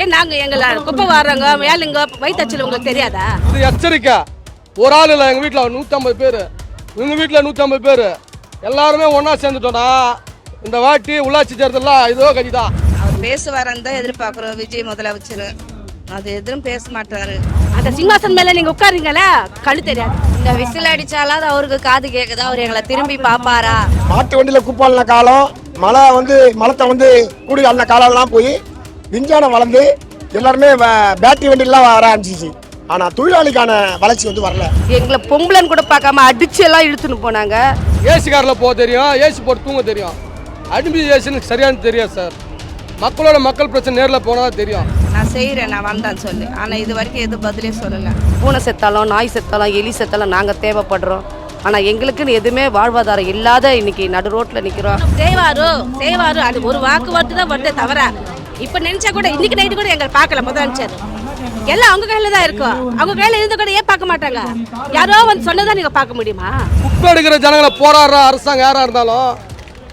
ஏன் நாங்க எங்களை குப்பை வாடுறவங்க வேலைங்க வயிற்றுச்சல் உங்களுக்கு தெரியாதா? இது எச்சரிக்கை. ஒரு ஆள் இல்லை, எங்கள் வீட்டில் 150 பேர், இவங்க வீட்டில் 150 பேர், எல்லாருமே ஒன்றா சேர்ந்துட்டோம்னா இந்த வாட்டி உள்ளாட்சி தேர்தலாம் இதோ கதிதான். அவர் பேசுவாரன்னு தான் எதிர்பார்க்குறோம். விஜய் முதலமைச்சர் அது எதுவும் பேச மாட்டாரு. அந்த சிம்மாசன் மேல நீங்க உட்காருங்களா, கண்ணு தெரியாது. இந்த விசில் அடிச்சாலாவது அவருக்கு காது கேட்குதா? அவர் எங்களை திரும்பி பார்ப்பாரா? மாட்டு வண்டியில் குப்பாலின காலம், மலத்தை கூடி அந்த காலம்லாம் போய் விஞ்ஞானம் வளர்ந்து எல்லாருமே பேட்டரி வண்டிலாம் வர ஆரம்பிச்சிச்சு. ஆனால் தொழிலாளிக்கான வளர்ச்சி வரல. எங்களை பொம்பளைன்னு கூட பார்க்காம அடிச்சு எல்லாம் இழுத்துன்னு போனாங்க. ஏசி காரில் போக தெரியும், ஏசி போட்டு தூங்க தெரியும், அடிமை ஏசின்னு சரியானு தெரியாது சார். மக்கள் பிரச்சனை நேரில் போனால் தெரியும். நான் செய்கிறேன், நான் வந்தேன்னு சொல்லி, ஆனால் இது வரைக்கும் எதுவும் பதிலே சொல்லலை. பூனை செத்தாலும் நாய் செத்தாலும் எலி செத்தாலும் நாங்கள் தேவைப்படுறோம். ஆனால் எங்களுக்குன்னு எதுவுமே வாழ்வாதாரம் இல்லாத இன்னைக்கு நடு ரோட்டில் நிற்கிறோம். செய்வாரு அது ஒரு வாக்கு தான் வருதே தவிர இப்போ நினைச்சா கூட இன்னைக்கு நைட்டு கூட எங்களை பார்க்கல முதலமைச்சர். எல்லாம் அவங்க கையில் தான் இருக்கும். அவங்க கையில் இருந்த கூட ஏன் பார்க்க மாட்டாங்க? யாரோ சொன்னதான் நீங்கள் பார்க்க முடியுமா? குப்பை எடுக்கிற ஜனங்களை போராடுற அரசாங்கம் யாராக இருந்தாலும்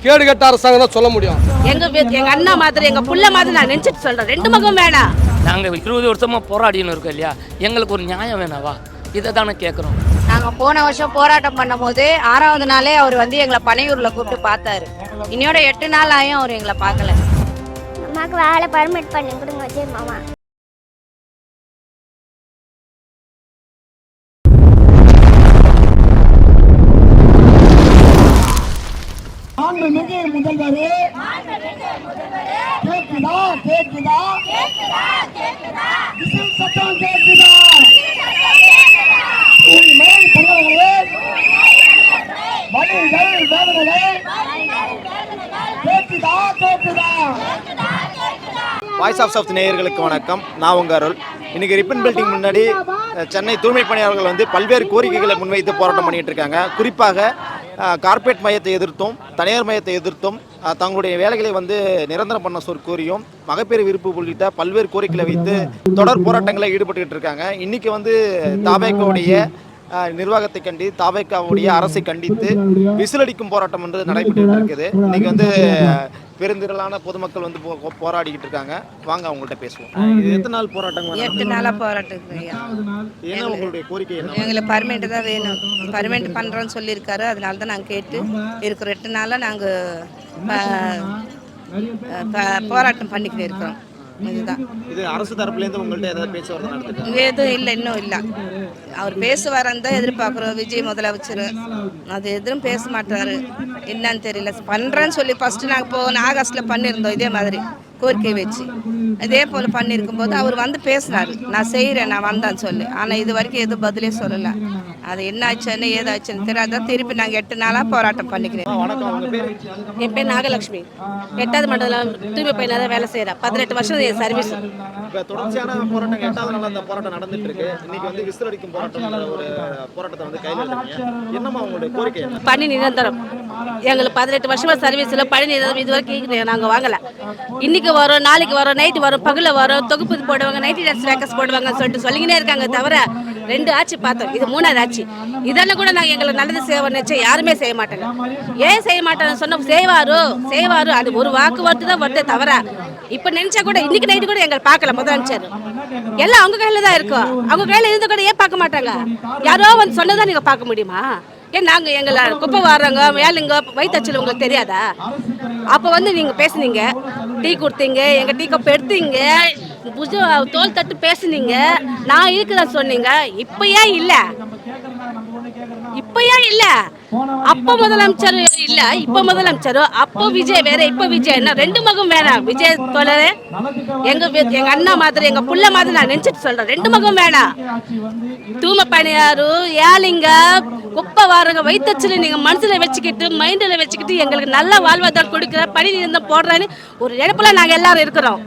கேடு கட்ட அரசாங்கம் தான் சொல்ல முடியும். எங்க அண்ணா மாதிரி எங்க புள்ள மாதிரி நான் நினைச்சிட்டு சொல்றேன். ரெண்டு மகம் வேணாம். நாங்கள் 20 வருஷமா போராடின்னு இருக்கோம் இல்லையா, எங்களுக்கு ஒரு நியாயம் வேணாவா? இதை தானே கேட்குறோம். நாங்கள் போன வருஷம் போராட்டம் பண்ணும் போது 6வது நாளே அவர் எங்களை பனையூரில் கூப்பிட்டு பார்த்தாரு. இன்னையோட 8 நாள் ஆயும் அவர் எங்களை பார்க்கல. அம்மாவுக்கு வேலை பர்மிட் பண்ணி கொடுங்க விஜய் மாமா. முதல்வரே கேக்குதா விசில் சத்தம் கேக்குதா? வாய்ஸ் ஆஃப் சவுத் நேயர்களுக்கு வணக்கம். நான் உங்கள் அருள். இன்றைக்கி ரிப்பன் பில்டிங் முன்னாடி சென்னை தூய்மை பணியாளர்கள் பல்வேறு கோரிக்கைகளை முன்வைத்து போராட்டம் பண்ணிகிட்டு இருக்காங்க. குறிப்பாக கார்ப்பரேட் மையத்தை எதிர்த்தும் தனியார் மையத்தை எதிர்த்தும் தங்களுடைய வேலைகளை நிரந்தரம் பண்ண கோரியும் மகப்பேறு விருப்பு உள்ளிட்ட பல்வேறு கோரிக்கைகளை வைத்து தொடர் போராட்டங்களில் ஈடுபட்டுக்கிட்டு இருக்காங்க. இன்றைக்கி தாவேக்காவுடைய நிர்வாகத்தை கண்டி தாவேக்காவுடைய அரசை கண்டித்து விசிலடிக்கும் போராட்டம் நடைபெற்று இருக்குது. இன்னைக்கு பெருந்திரளான பொதுமக்கள் போராடிக்கிட்டு இருக்காங்க. வாங்க அவங்கள்ட்ட பேசுவோம். இது எத்தனை நாள் போராட்டம்? 8 நாளாக போராட்டம். என்ன உங்களுடைய கோரிக்கை? எங்களுக்கு பர்மனெண்ட் தான் வேணும். பர்மனெண்ட் பண்ணுறோன்னு சொல்லியிருக்காரு. அதனால தான் நாங்கள் கேட்டு இருக்கிற 8 நாளாக நாங்கள் போராட்டம் பண்ணிக்கிட்டு இருக்கிறோம். இதுதான். இது அரசு தரப்புலேருந்து உங்கள்கிட்ட ஏதாவது பேச்சுவார்த்தை நடத்துது? எதுவும் இல்லை, இன்னும் இல்லை. அவர் பேசுவாரன்னு தான் எதிர்பார்க்குறோம். விஜய் முதலமைச்சர் அது எதுவும் பேச மாட்டாரு. என்னன்னு தெரியல. பண்ணுறேன்னு சொல்லி ஃபஸ்ட்டு நாங்கள் போன ஆகஸ்ட்டில் பண்ணியிருந்தோம் இதே மாதிரி கோரிக்கை வச்சு. இதே போல் பண்ணியிருக்கும் போது அவர் பேசினார், நான் செய்கிறேன், நான் வந்தேன்னு சொல்லி. ஆனால் இது வரைக்கும் எதுவும் பதிலே சொல்லலை. அது என்ன ஆச்சுன்னு ஏதாச்சுன்னு தெரியாத திருப்பி நாங்கள் 8 நாளாக போராட்டம் பண்ணிக்கிறேன். என் பேர் நாகலட்சுமி. 8வது மண்டலம் தூய்மை பணியாளர் தான் வேலை செய்கிறேன். 18 வருஷம் என் சர்வீஸ். இப்போ தொடர்ச்சியான போராட்டம் 8வது நாள் அந்த போராட்டம் நடந்துட்டு இருக்கு. இன்னைக்கு விசில் அடிக்கும் போராட்டம் ஒரு போராட்டத்தை கையில் எடுத்தீங்க. என்னம்மா உங்களுடைய கோரிக்கை? பணி நிரந்தரம். எங்களுக்கு 18 வருஷமா சர்வீஸில் பணி நிரந்தரம் இது வரைக்கும் நாங்கள் வாங்கலை. இன்னைக்கு வரும், நாளைக்கு வரும், நைட்டு வரும், பகலில் வரும், தொகுப்பு போடுவாங்க, நைட்டி ட்ரெஸ் வேக்கஸ் போடுவாங்கன்னு சொல்லிட்டு சொல்லிக்கினே இருக்காங்க. தவிர 2 ஆட்சி பார்த்தோம், இது 3வது ஆட்சி. இதெல்லாம் கூட நாங்கள் எங்களுக்கு நல்லது செய்வோம் நினச்சா யாருமே செய்ய மாட்டாங்க. ஏன் செய்ய மாட்டாங்கன்னு சொன்ன செய்வாரு அது ஒரு வாக்கு தான் வருதே தவிர இப்போ நினைச்சா கூட இன்னைக்கு நைட்டு கூட எங்களை பார்க்கல முதலமைச்சர். எல்லாம் அவங்க கையில் தான் இருக்கும். அவங்க கையில் இருந்த கூட ஏன் பார்க்க மாட்டாங்க? யாரோ சொன்னதான் நீங்கள் பார்க்க முடியுமா? ஏன் நாங்கள் எங்களை குப்பை வாடுறவங்க வேலைங்க வயிற்றுச்சல் உங்களுக்கு தெரியாதா? அப்போ நீங்கள் பேசுனீங்க, டீ கொடுத்தீங்க, எங்கள் டீ கப் எடுத்தீங்க, தோல் தட்டு பேசுனீங்க, நான் இருக்குதான் சொன்னீங்க. இப்போ ஏன் இல்லை? அப்போ முதலமைச்சர் இல்ல, இப்ப முதலமைச்சர். அப்போ விஜய் வேற, இப்ப விஜய் என்ன? 2 மகம் வேணாம். விஜய் தோழரே எங்க அண்ணா மாதிரி எங்க புள்ள மாதிரி நான் நினைச்சிட்டு சொல்றேன். 2 மகம் வேணாம். தூய்மை பணியாரு ஏழைங்க குப்பை வாரங்க வயிற்றுச்சல் நீங்க மனசுல வச்சுக்கிட்டு மைண்டில் வச்சுக்கிட்டு எங்களுக்கு நல்ல வாழ்வாதாரம் கொடுக்குற பணி நிரந்தரம் போடுறான்னு ஒரு நினைப்புல நாங்க எல்லாரும் இருக்கிறோம்.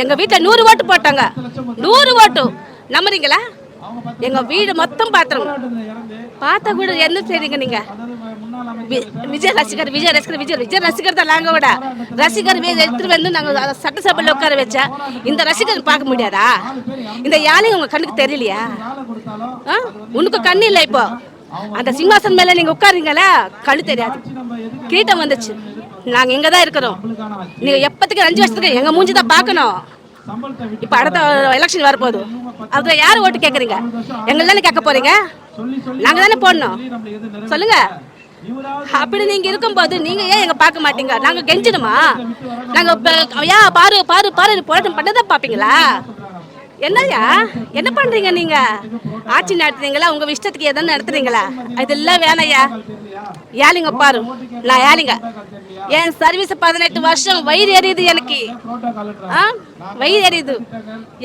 எங்க வீட்டுல 100 ஓட்டு போட்டாங்க. 100 ஓட்டு நம்புறீங்களா? எங்க வீடு மொத்தம் பார்த்தா கூட என்ன செய்றீங்க நீங்க? விஜய் ரசிகர் தான். நாங்க விட ரசிகர் எடுத்துட்டு நாங்க சட்டசபையில் உட்கார வச்சா இந்த ரசிகர் பார்க்க முடியாதா? இந்த யானையும் உங்க கண்ணுக்கு தெரியலையா? உனக்கு கண்ணு இல்லை. இப்போ அந்த சிம்மாசன் மேல நீங்க உட்காருங்களா, கண்ணு தெரியாது. கிரீட்டம் வந்துச்சு. நாங்க இங்க தான் இருக்கிறோம். நீங்க எப்பத்துக்கு 5 வருஷத்துக்கு எங்க மூஞ்சி தான் பார்க்கணும். இப்போ அடுத்த எலெக்ஷன் வரப்போகுது, அதில் யார் ஓட்டு கேட்குறீங்க? எங்களை தானே கேட்க போறீங்க, நாங்கள் தானே போடணும். சொல்லுங்க. அப்படி நீங்க இருக்கும்போது நீங்க ஏன் எங்க பார்க்க மாட்டீங்க? நாங்க கெஞ்சிடுமா? நாங்க ஏன் பாரு பாரு பாரு போராட்டம் பண்ணதான் பாப்பீங்களா? என்னய்யா என்ன பண்றீங்க நீங்க? ஆட்சி நடத்துறீங்களா? உங்க இஷ்டத்துக்கு எதாவது நடத்துறீங்களா? இதெல்லாம் வேணாயா. ஏழைங்க பாரு, நான் ஏழைங்க. என் சர்வீஸ் 18 வருஷம் வயிறு எரியுது எனக்கு. வயிறு எரியுது.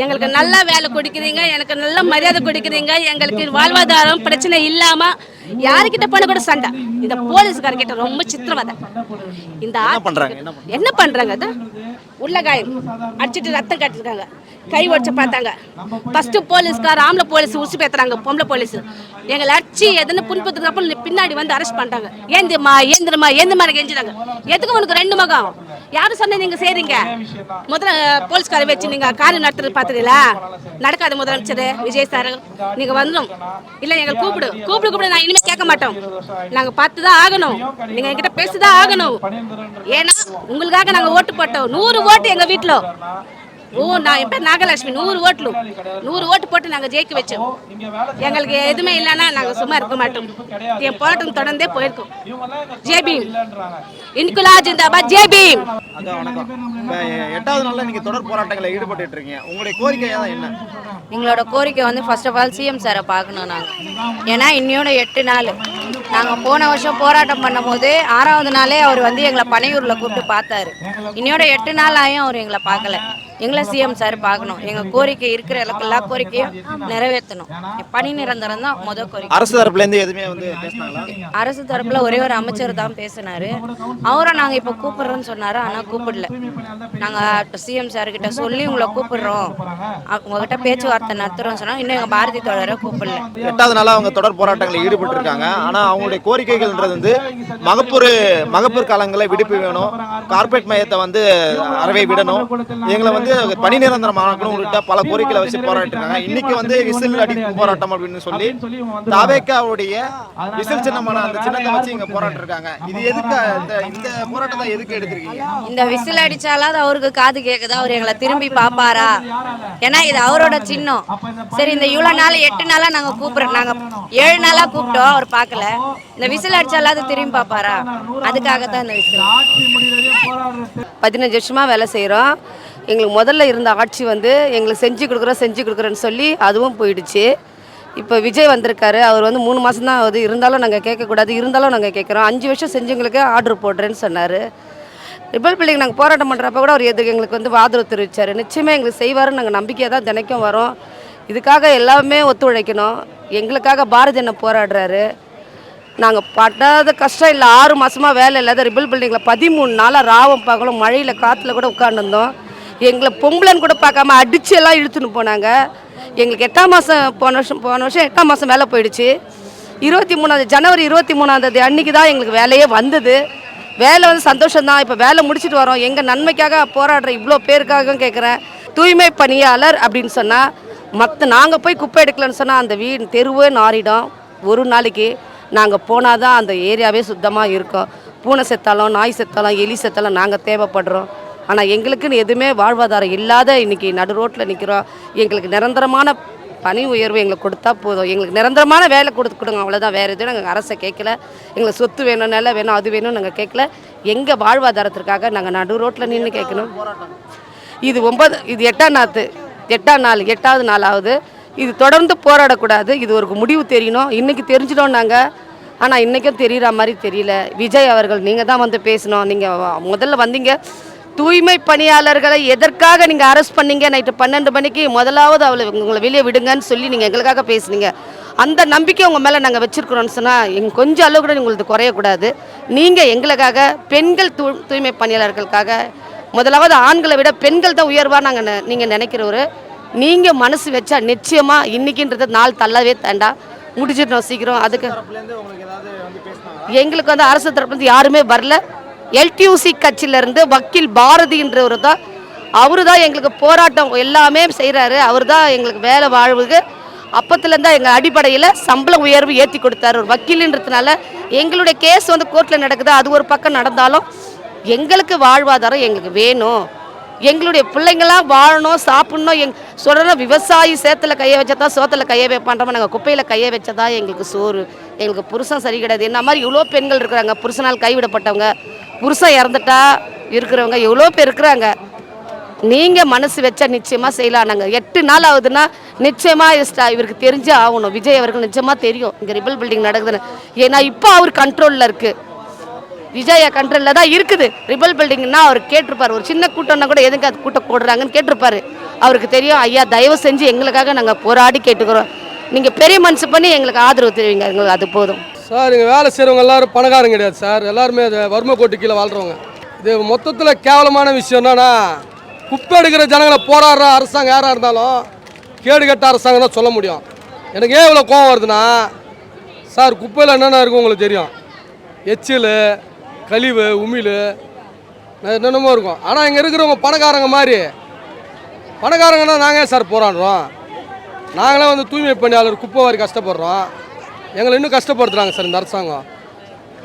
எங்களுக்கு நல்ல வேலை கொடுக்குறீங்க, எனக்கு நல்ல மரியாதை கொடுக்குறீங்க, எங்களுக்கு வாழ்வாதாரம் பிரச்சனை இல்லாம யாருக்கிட்ட பண்ண கூட சண்டை. இந்த போலீஸ்காரர்கிட்ட ரொம்ப சித்திரவதை. இந்த என்ன பண்றாங்க? உள்ள காயம் அடிச்சுட்டு ரத்தம் கட்டிருக்காங்க, கை ஒடிச்ச பார்த்தாங்க. ஃபர்ஸ்ட் போலீஸ்கார் ஆம்பளை போலீஸ் உச்சி பேத்துறாங்க, பொம்பளை போலீஸ் எங்களை அடிச்சு எதுன்னு புண்படுத்துறப்ப பின்னாடி வந்து அரெஸ்ட் பண்ணிட்டாங்க. ஏந்திரமா ஏந்திரமா ஏந்திரமா கெஞ்சிட்டாங்க. எதுக்கு உனக்கு 2 மகம்? யாரும் சொன்ன நீங்க செய்றீங்க? முதல்ல போலீஸ்காரை வச்சு நீங்க காரியம் நடத்துறது பாத்துறீங்களா? நடக்காது. முதலமைச்சர் விஜய் சார் நீங்க வந்துடும். இல்ல எங்களை கூப்பிடு கூப்பிடு கூப்பிடு, நான் இனிமே கேட்க மாட்டோம். நாங்க பார்த்துதான் ஆகணும், நீங்க என்கிட்ட பேசிதான் ஆகணும். ஏன்னா உங்களுக்காக நாங்க ஓட்டு போட்டோம். 100 ஓட்டு எங்க வீட்டுல. நான் என் பேர் நாகலட்சுமி. 100 ஓட்டு போட்டு நாங்க ஜெயிக்க வச்சோம். எங்களுக்கு எதுவுமே இல்லைன்னா நாங்க சும்மா இருக்க மாட்டோம். என் போராட்டம் தொடர்ந்தே போயிருக்கோம். ஜெய்பீம், இன்குலாப் ஜிந்தாபாத், ஜெய்பீம். வணக்கம். 8வது நாள்ல நீங்க தொடர் போராட்டங்களை ஈடுபட்டு இருக்கீங்க. உங்களுடைய கோரிக்கை என்ன? எங்களோட கோரிக்கை வந்து ஃபர்ஸ்ட் ஆஃப் ஆல் சிஎம் சாரை பார்க்கணும் நாங்கள். ஏன்னா இன்னொன்று 8 நாள் நாங்கள் போன வருஷம் போராட்டம் பண்ணும்போது 6வது நாளே அவர் வந்து எங்களை பனையூரில் கூப்பிட்டு பார்த்தாரு. இன்னொட 8 நாள் ஆயும் அவர் எங்களை பார்க்கல. எங்களை சிஎம் சார் பார்க்கணும். எங்கள் கோரிக்கை இருக்கிற எல்லா கோரிக்கையும் நிறைவேற்றணும். பணி நிரந்தரம் தான் முதல் கோரிக்கை. அரசு தரப்புலேருந்து எதுவுமே வந்து பேசினாங்களா? அரசு தரப்புல ஒரே ஒரு அமைச்சர் தான் பேசினாரு. அவரை நாங்கள் இப்போ கூப்பிடுறோன்னு சொன்னாரு, ஆனால் கூப்பிடல. நாங்கள் சிஎம் சார்கிட்ட சொல்லி உங்களை கூப்பிடுறோம், உங்ககிட்ட பேச்சுவார்த்தை நடத்துறோம்னு சொன்னா இன்னும் எங்கள் பாரதி தோழரை கூப்பிடல. 8வது நாளாக அவங்க தொடர் போராட்டங்களில் ஈடுபட்டு இருக்காங்க. ஆனால் அவங்களுடைய கோரிக்கைகள்ன்றது வந்து மகப்பூர் காலங்களில் விடுப்பு வேணும், கார்பரேட் மையத்தை வந்து அறவை விடணும், எங்களை வந்து பணி நிரந்தரம் ஆக்கணும் உள்ளிட்ட பல கோரிக்கைகளை வச்சு போராடிட்டு இருக்காங்க. இன்னைக்கு வந்து விசில் அடிக்கும் போராட்டம் அப்படின்னு சொல்லி தாவேக்காவுடைய விசில் சின்னமான அந்த சின்னத்தை வச்சு இங்க போராட்டம் இருக்காங்க. இது எதுக்கு இந்த போராட்டத்தை எதுக்கு எடுத்திருக்கீங்க? இந்த விசில் அடிச்சாலாவது அவருக்கு காது கேக்குதா? அவர் எங்களை திரும்பி பாப்பாரா? ஏன்னா இது அவரோட சின்னம். சரி, இந்த இவ்வளவு நாள் 8 நாளா நாங்க கூப்பிடுறோம், நாங்க 7 நாளா கூப்பிட்டோம், அவர் பார்க்கல. இந்த விசில் அடிச்சாலாவது திரும்பி பாப்பாரா? அதுக்காக தான் இந்த விசில். 15 வருஷமா வேலை செய்கிறோம். எங்களுக்கு முதல்ல இருந்த ஆட்சி வந்து எங்களுக்கு செஞ்சு கொடுக்குறேன்னு சொல்லி அதுவும் போயிடுச்சு. இப்போ விஜய் வந்திருக்காரு. அவர் வந்து 3 மாதம் தான் ஆகுது. இருந்தாலும் நாங்கள் கேட்கக்கூடாது, இருந்தாலும் நாங்கள் கேட்குறோம். 5 வருஷம் செஞ்சவங்களுக்கு ஆர்டர் போடுறேன்னு சொன்னார். ரிபல் பிள்ளைங்க நாங்கள் போராட்டம் பண்ணுறப்ப கூட அவர் எங்களுக்கு வந்து ஆதரவு தெரிவித்தார். நிச்சயமாக எங்களுக்கு செய்வாருன்னு நாங்கள் நம்பிக்கையாக தான் தினைக்கும் வரோம். இதுக்காக எல்லாமே ஒத்துழைக்கணும். எங்களுக்காக பாரதி அண்ணன் போராடுறாரு. நாங்கள் பட்டாத கஷ்டம் இல்லை. 6 மாதமாக வேலை இல்லாத ரிபல் பில்டிங்கில் 13 நாளாக ராவம் பகலும் மழையில் காற்றுல கூட உட்காந்துருந்தோம். எங்களை பொம்பளைன்னு கூட பார்க்காம அடித்து எல்லாம் இழுத்துன்னு போனாங்க. எங்களுக்கு 8ஆம் மாதம் போன வருஷம் 8ஆம் மாதம் வேலை போயிடுச்சு. 23 ஜனவரி 23 அன்றைக்கி தான் எங்களுக்கு வேலையே வந்தது. வேலை வந்து சந்தோஷம்தான். இப்போ வேலை முடிச்சுட்டு வரோம். எங்கள் நன்மைக்காக போராடுற இவ்வளோ பேருக்காக கேட்குறேன். தூய்மை பணியாளர் அப்படின்னு சொன்னால் நாங்கள் போய் குப்பை எடுக்கலன்னு சொன்னால் அந்த தெருவே நாரிடும். ஒரு நாளைக்கு நாங்கள் போனால் தான் அந்த ஏரியாவே சுத்தமாக இருக்கும். பூனை செத்தாலும் நாய் செத்தாலும் எலி செத்தாலும் நாங்கள் தேவைப்படுறோம். ஆனால் எங்களுக்குன்னு எதுவுமே வாழ்வாதாரம் இல்லாத இன்றைக்கி நடு ரோட்டில் நிற்கிறோம். எங்களுக்கு நிரந்தரமான பணி உயர்வு எங்களுக்கு கொடுத்தா போதும். எங்களுக்கு நிரந்தரமான வேலை கொடுங்க, அவ்வளோதான். வேறு எதுவும் நாங்கள் அரசை கேட்கல. எங்களுக்கு சொத்து வேணும், நிலம் வேணும், அது வேணும் நாங்கள் கேட்கல. எங்கள் வாழ்வாதாரத்திற்காக நாங்கள் நடு ரோட்டில் நின்று கேட்கணும். இது 8வது நாளாவது. இது தொடர்ந்து போராடக்கூடாது. இது ஒரு முடிவு தெரியணும். இன்றைக்கி தெரிஞ்சிட்டோம் நாங்கள். ஆனால் இன்றைக்கும் தெரிகிற மாதிரி தெரியல. விஜய் அவர்கள் நீங்கள் தான் வந்து பேசணும். நீங்கள் முதல்ல வந்தீங்க. தூய்மை பணியாளர்களை எதற்காக நீங்கள் அரெஸ்ட் பண்ணீங்க? நைட்டு 12 மணிக்கு முதலாவது உங்களை வெளியே விடுங்கன்னு சொல்லி நீங்கள் எங்களுக்காக பேசுனீங்க. அந்த நம்பிக்கை உங்கள் மேலே நாங்கள் வச்சுருக்குறோன்னு சொன்னால் கொஞ்சம் அளவு கூட உங்களுக்கு குறையக்கூடாது. நீங்கள் எங்களுக்காக பெண்கள் தூய்மை பணியாளர்களுக்காக முதலாவது ஆண்களை விட பெண்கள் தான் உயர்வாக நீங்கள் நினைக்கிறவரு. நீங்கள் மனசு வச்சா நிச்சயமாக இன்றைக்கின்றது நாள் தள்ளவே தாண்டா முடிச்சிட்டோம் சீக்கிரம். அதுக்கு எங்களுக்கு வந்து அரசு தரப்புலேருந்து யாருமே வரல. LTUC கட்சியிலேருந்து வக்கீல் பாரதின்றவர் தான், அவரு தான் எங்களுக்கு போராட்டம் எல்லாமே செய்கிறாரு. அவர் தான் எங்களுக்கு வேலை வாழ்வுக்கு அப்பத்துலேருந்து எங்கள் அடிப்படையில் சம்பள உயர்வு ஏற்றி கொடுத்தாரு. ஒரு வக்கீலுன்றதுனால எங்களுடைய கேஸ் வந்து கோர்ட்டில் நடக்குது. அது ஒரு பக்கம் நடந்தாலும் எங்களுக்கு வாழ்வாதாரம் எங்களுக்கு வேணும். எங்களுடைய பிள்ளைங்களாம் வாழணும், சாப்பிடணும். சொல்கிற விவசாயி சேத்துல கையை வச்சதா சோத்தில் கையை வைப்பான்றோம். நாங்கள் குப்பையில் கையை வச்சதா எங்களுக்கு சோறு. எங்களுக்கு புருஷன் சரி கிடையாது. என்ன மாதிரி இவ்வளோ பெண்கள் இருக்கிறாங்க, புருஷனால் கைவிடப்பட்டவங்க, புருஷன் இறந்துட்டா இருக்கிறவங்க எவ்வளோ பேர் இருக்கிறாங்க. நீங்கள் மனசு வச்சா நிச்சயமாக செய்யலாம். நாங்கள் 8 நாள் ஆகுதுன்னா நிச்சயமாக இவருக்கு தெரிஞ்சே ஆகணும். விஜய் அவருக்கு நிச்சயமாக தெரியும் இங்கே ரிபல் பில்டிங் நடக்குதுன்னு. ஏன்னா இப்போ அவர் கண்ட்ரோலில் இருக்குது, விஜய் கண்ட்ரோலில் தான் இருக்குது. ரிபல் பில்டிங்னா அவர் கேட்டிருப்பார். ஒரு சின்ன கூட்டம்னா கூட எதுக்கு அது கூட்டம் போடுறாங்கன்னு கேட்டிருப்பாரு. அவருக்கு தெரியும். ஐயா தயவு செஞ்சு எங்களுக்காக நாங்கள் போராடி கேட்டுக்கிறோம். நீங்கள் பெரிய மனசு பண்ணி எங்களுக்கு ஆதரவு தெரிவிங்க, எங்களுக்கு அது போதும் சார். இங்கே வேலை செய்கிறவங்க எல்லாரும் பணக்காரங்க கிடையாது சார். எல்லாருமே அது வறுமை கோட்டு கீழே வாழ்கிறவங்க. இது மொத்தத்தில் கேவலமான விஷயம் என்னன்னா, குப்பை எடுக்கிற ஜனங்களை போராடுற அரசாங்கம் யாராக இருந்தாலும் கேடு கட்ட அரசாங்கம் தான் சொல்ல முடியும். எனக்கு ஏன் இவ்வளோ கோவம் வருதுன்னா சார், குப்பையில் என்னென்ன இருக்கும் உங்களுக்கு தெரியும். எச்சில், கழிவு, உமிழ், என்னென்னமோ இருக்கும். ஆனால் இங்கே இருக்கிறவங்க பணக்காரங்க மாதிரி. பணக்காரங்கன்னா நாங்கள் சார் போராடுறோம். நாங்களே வந்து தூய்மை பணியாளர் குப்பை வாரி கஷ்டப்படுறோம். எங்களை இன்னும் கஷ்டப்படுத்துகிறாங்க சார் இந்த அரசாங்கம்.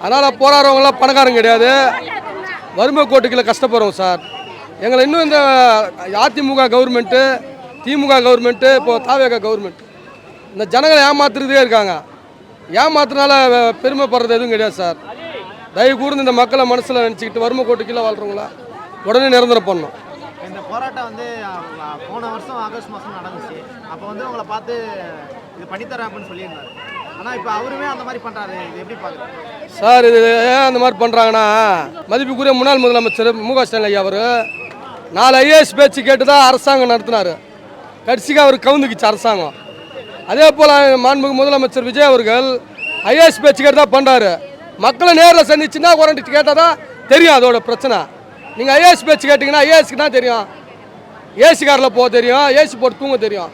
அதனால் போராடுறவங்களாம் பணக்காரங்க கிடையாது, வறுமை கோட்டுக்களை கஷ்டப்படுறோம் சார். எங்களை இன்னும் இந்த அதிமுக கவர்மெண்ட்டு, திமுக கவர்மெண்ட்டு, இப்போது தாவேக கவர்மெண்ட் இந்த ஜனங்களை ஏமாத்துறதே இருக்காங்க. ஏமாத்துறதுனால பெருமைப்படுறது எதுவும் கிடையாது சார். தயவு கூர்ந்து இந்த மக்களை மனசில் நினச்சிக்கிட்டு வறுமை கோட்டுக்கீழே வாழ்கிறவங்கள உடனே நிரந்தரம் பண்ணணும். இந்த போராட்டம் வந்து போன வருஷம் ஆகஸ்ட் மாதம் நடந்துச்சு. அப்போ வந்து உங்களை பார்த்து இது பண்ணித்தரேன் அப்படின்னு சொல்லியிருந்தாரு. ஆனால் இப்போ அவருமே அந்த மாதிரி பண்ணுறாரு. இது எப்படி பார்க்குறேன் சார்? இது ஏன் அந்த மாதிரி பண்ணுறாங்கன்னா, மதிப்புக்குரிய முன்னாள் முதலமைச்சர் மு.க. ஸ்டாலின் ஐயா அவர் 4 ஐஏஎஸ் பேச்சு கேட்டு தான் அரசாங்கம் நடத்தினார். கடைசிக்கு அவர் கவுந்துக்குச்சு அரசாங்கம். அதே போல் மாண்புமிகு முதலமைச்சர் விஜய் அவர்கள் ஐஏஎஸ் பேச்சு கேட்டு தான் பண்ணுறாரு. மக்களை நேரில் சந்திச்சுன்னா குவாரண்டி கேட்டால் தான் தெரியும் அதோட பிரச்சனை. நீங்கள் ஐஏஎஸ் பேச்சு கேட்டிங்கன்னா ஐஏஎஸ்க்கு தான் தெரியும். ஏசி காரில் போக தெரியும், ஏசி போட்டு தூங்க தெரியும்.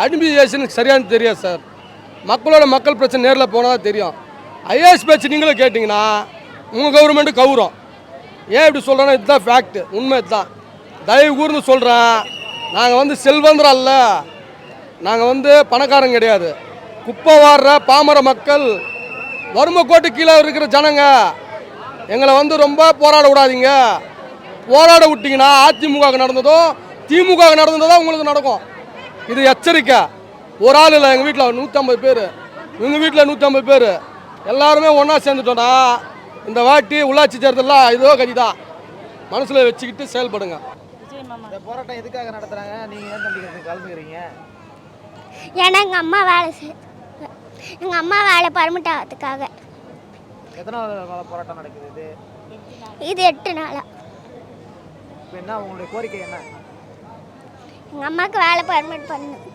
அட்மினிஸ்ட்ரேஷனுக்கு சரியான தெரியாது சார். மக்களோட மக்கள் பிரச்சனை நேரில் போனால் தான் தெரியும். ஐஏஎஸ் பேச்சு நீங்களும் கேட்டிங்கன்னா உங்கள் கவர்மெண்ட்டு கவுரும். ஏன் இப்படி சொல்கிறேன்னா இதுதான் ஃபேக்ட்டு, உண்மை இதுதான். தயவு கூர்ந்து சொல்கிறேன், நாங்கள் வந்து செல்வந்தரம் அல்ல, நாங்கள் வந்து பணக்காரங்க கிடையாது. குப்பை வாடுற பாமர மக்கள், வறுமை கோட்டு கீழே இருக்கிற ஜனங்க. எங்களை வந்து ரொம்ப போராட விடாதீங்க. போராட விட்டிங்கன்னா அதிமுக நடந்ததோ திமுக நடந்ததோ தான் உங்களுக்கு நடக்கும். இது எச்சரிக்கை. ஒரு ஆள் இல்லை, எங்கள் வீட்டில் 150 பேர், இவங்க வீட்டில் 150 பேர், எல்லாருமே ஒன்றா சேர்ந்துட்டோன்னா இந்த வாட்டி உள்ளாட்சி தேர்தலாம் இதோ கதி தான். மனசில் வச்சுக்கிட்டு செயல்படுங்க. இந்த போராட்டம் எதுக்காக நடத்துகிறாங்க? நீங்கள் ஏன் தம்பி கலந்துக்கிறீங்க? ஏன்னா எங்கள் அம்மா வேலை பர்மிட் ஆகிறதுக்காக. எத்தனை போராட்டம் நடக்குது இது 8 நாளா. இப்போ என்ன உங்களுடைய கோரிக்கை என்ன? எங்கள் அம்மாவுக்கு வேலை பர்மிட் பண்ணணும்.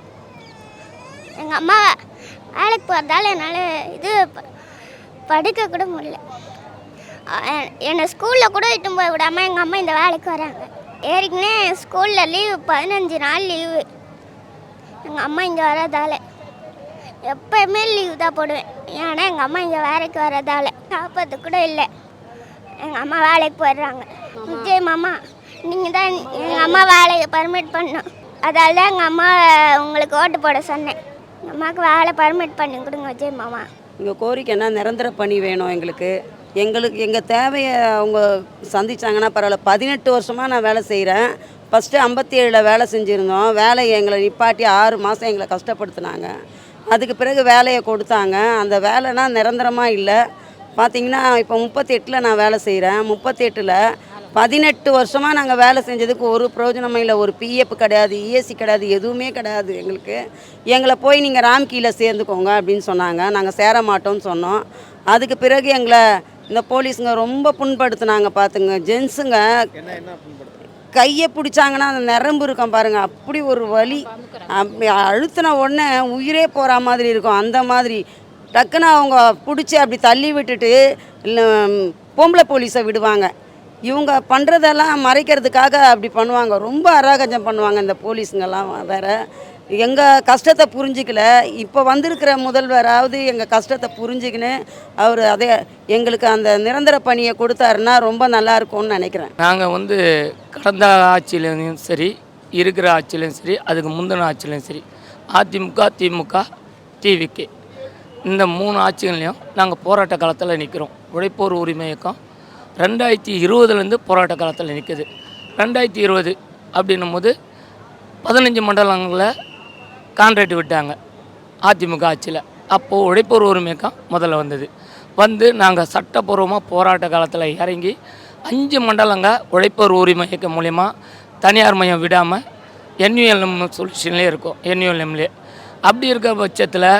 எங்கள் அம்மா வேலைக்கு போகிறதால என்னால் இது படிக்க கூட முடியல. என்னை ஸ்கூலில் கூட இட்டும் போய் விடாமல் எங்கள் அம்மா இந்த வேலைக்கு வராங்க. ஏற்கனவே ஸ்கூலில் லீவு 15 நாள் லீவு. எங்கள் அம்மா இங்கே வர்றதால எப்போயுமே லீவு தான் போடுவேன். ஏன்னா எங்கள் அம்மா இங்கே வேலைக்கு வர்றதால சாப்பிட்றது கூட இல்லை. எங்கள் அம்மா வேலைக்கு போயிடுறாங்க. விஜய் மாமா நீங்கள் தான் எங்கள் அம்மா வேலையை பர்மிட் பண்ணணும். அதால தான் எங்கள் அம்மா உங்களுக்கு ஓட்டு போட சொன்னேன். எங்கள் அம்மாவுக்கு வேலை பர்மிட் பண்ணி கொடுங்க விஜய் மாமா. எங்கள் கோரிக்கை என்ன, நிரந்தர பணி வேணும் எங்களுக்கு. எங்கள் தேவையை அவங்க சந்திச்சாங்கன்னா பரவாயில்ல. 18 வருஷமாக நான் வேலை செய்கிறேன். ஃபஸ்ட்டு 57 வேலை செஞ்சுருந்தோம். வேலையை எங்களை நிப்பாட்டி 6 மாதம் எங்களை கஷ்டப்படுத்தினாங்க. அதுக்கு பிறகு வேலையை கொடுத்தாங்க. அந்த வேலைனா நிரந்தரமாக இல்லை. பார்த்திங்கன்னா இப்போ 38 நான் வேலை செய்கிறேன். 38ல் 18 வருஷமாக நாங்கள் வேலை செஞ்சதுக்கு ஒரு பிரயோஜனமும் இல்லை. ஒரு பிஎஃப் கிடையாது, இஎஸ்சி கிடையாது, எதுவுமே கிடையாது எங்களுக்கு. எங்களை போய் நீங்கள் ராம்கீயில் சேர்ந்துக்கோங்க அப்படின்னு சொன்னாங்க. நாங்கள் சேர மாட்டோம்னு சொன்னோம். அதுக்கு பிறகு எங்களை இந்த போலீஸுங்க ரொம்ப புண்படுத்தினாங்க. பார்த்துங்க, ஜென்ஸுங்க கையை பிடிச்சாங்கன்னா அந்த நரம்பு இருக்கும் பாருங்கள், அப்படி ஒரு வலி. அழுத்தின உடனே உயிரே போகிற மாதிரி இருக்கும். அந்த மாதிரி டக்குன்னு அவங்க பிடிச்சி அப்படி தள்ளி விட்டுட்டு பொம்பளை போலீஸை விடுவாங்க. இவங்க பண்ணுறதெல்லாம் மறைக்கிறதுக்காக அப்படி பண்ணுவாங்க. ரொம்ப அராகஜம் பண்ணுவாங்க இந்த போலீஸுங்கெல்லாம். வேறு எங்கள் கஷ்டத்தை புரிஞ்சிக்கல. இப்போ வந்திருக்கிற முதல்வராவது எங்கள் கஷ்டத்தை புரிஞ்சுக்கின்னு அவர் அதே எங்களுக்கு அந்த நிரந்தர பணியை கொடுத்தாருன்னா ரொம்ப நல்லாயிருக்கும்னு நினைக்கிறேன். நாங்கள் வந்து கடந்த ஆட்சியிலையும் சரி, இருக்கிற ஆட்சியிலையும் சரி, அதுக்கு முந்தின ஆட்சியிலையும் சரி, அதிமுக, திமுக, டிவிகே இந்த 3 ஆட்சிகள்லையும் நாங்கள் போராட்ட காலத்தில் நிற்கிறோம். உழைப்போர் உரிமை இயக்கம் 2020 போராட்ட காலத்தில் நிற்குது. 2020 அப்படின்னும் போது 15 மண்டலங்களில் கான்ட்ராக்ட் விட்டாங்க அதிமுக ஆட்சியில். அப்போது உழைப்போர் உரிமைக்கம் முதல்ல வந்து நாங்கள் சட்டப்பூர்வமாக போராட்ட காலத்தில் இறங்கி 5 மண்டலங்க உழைப்போர் உரிமை இயக்கம் மூலிமா தனியார் மையம் விடாமல் NULM சொல்யூஷன்லேயே இருக்கும், NULMலே. அப்படி இருக்கிற பட்சத்தில்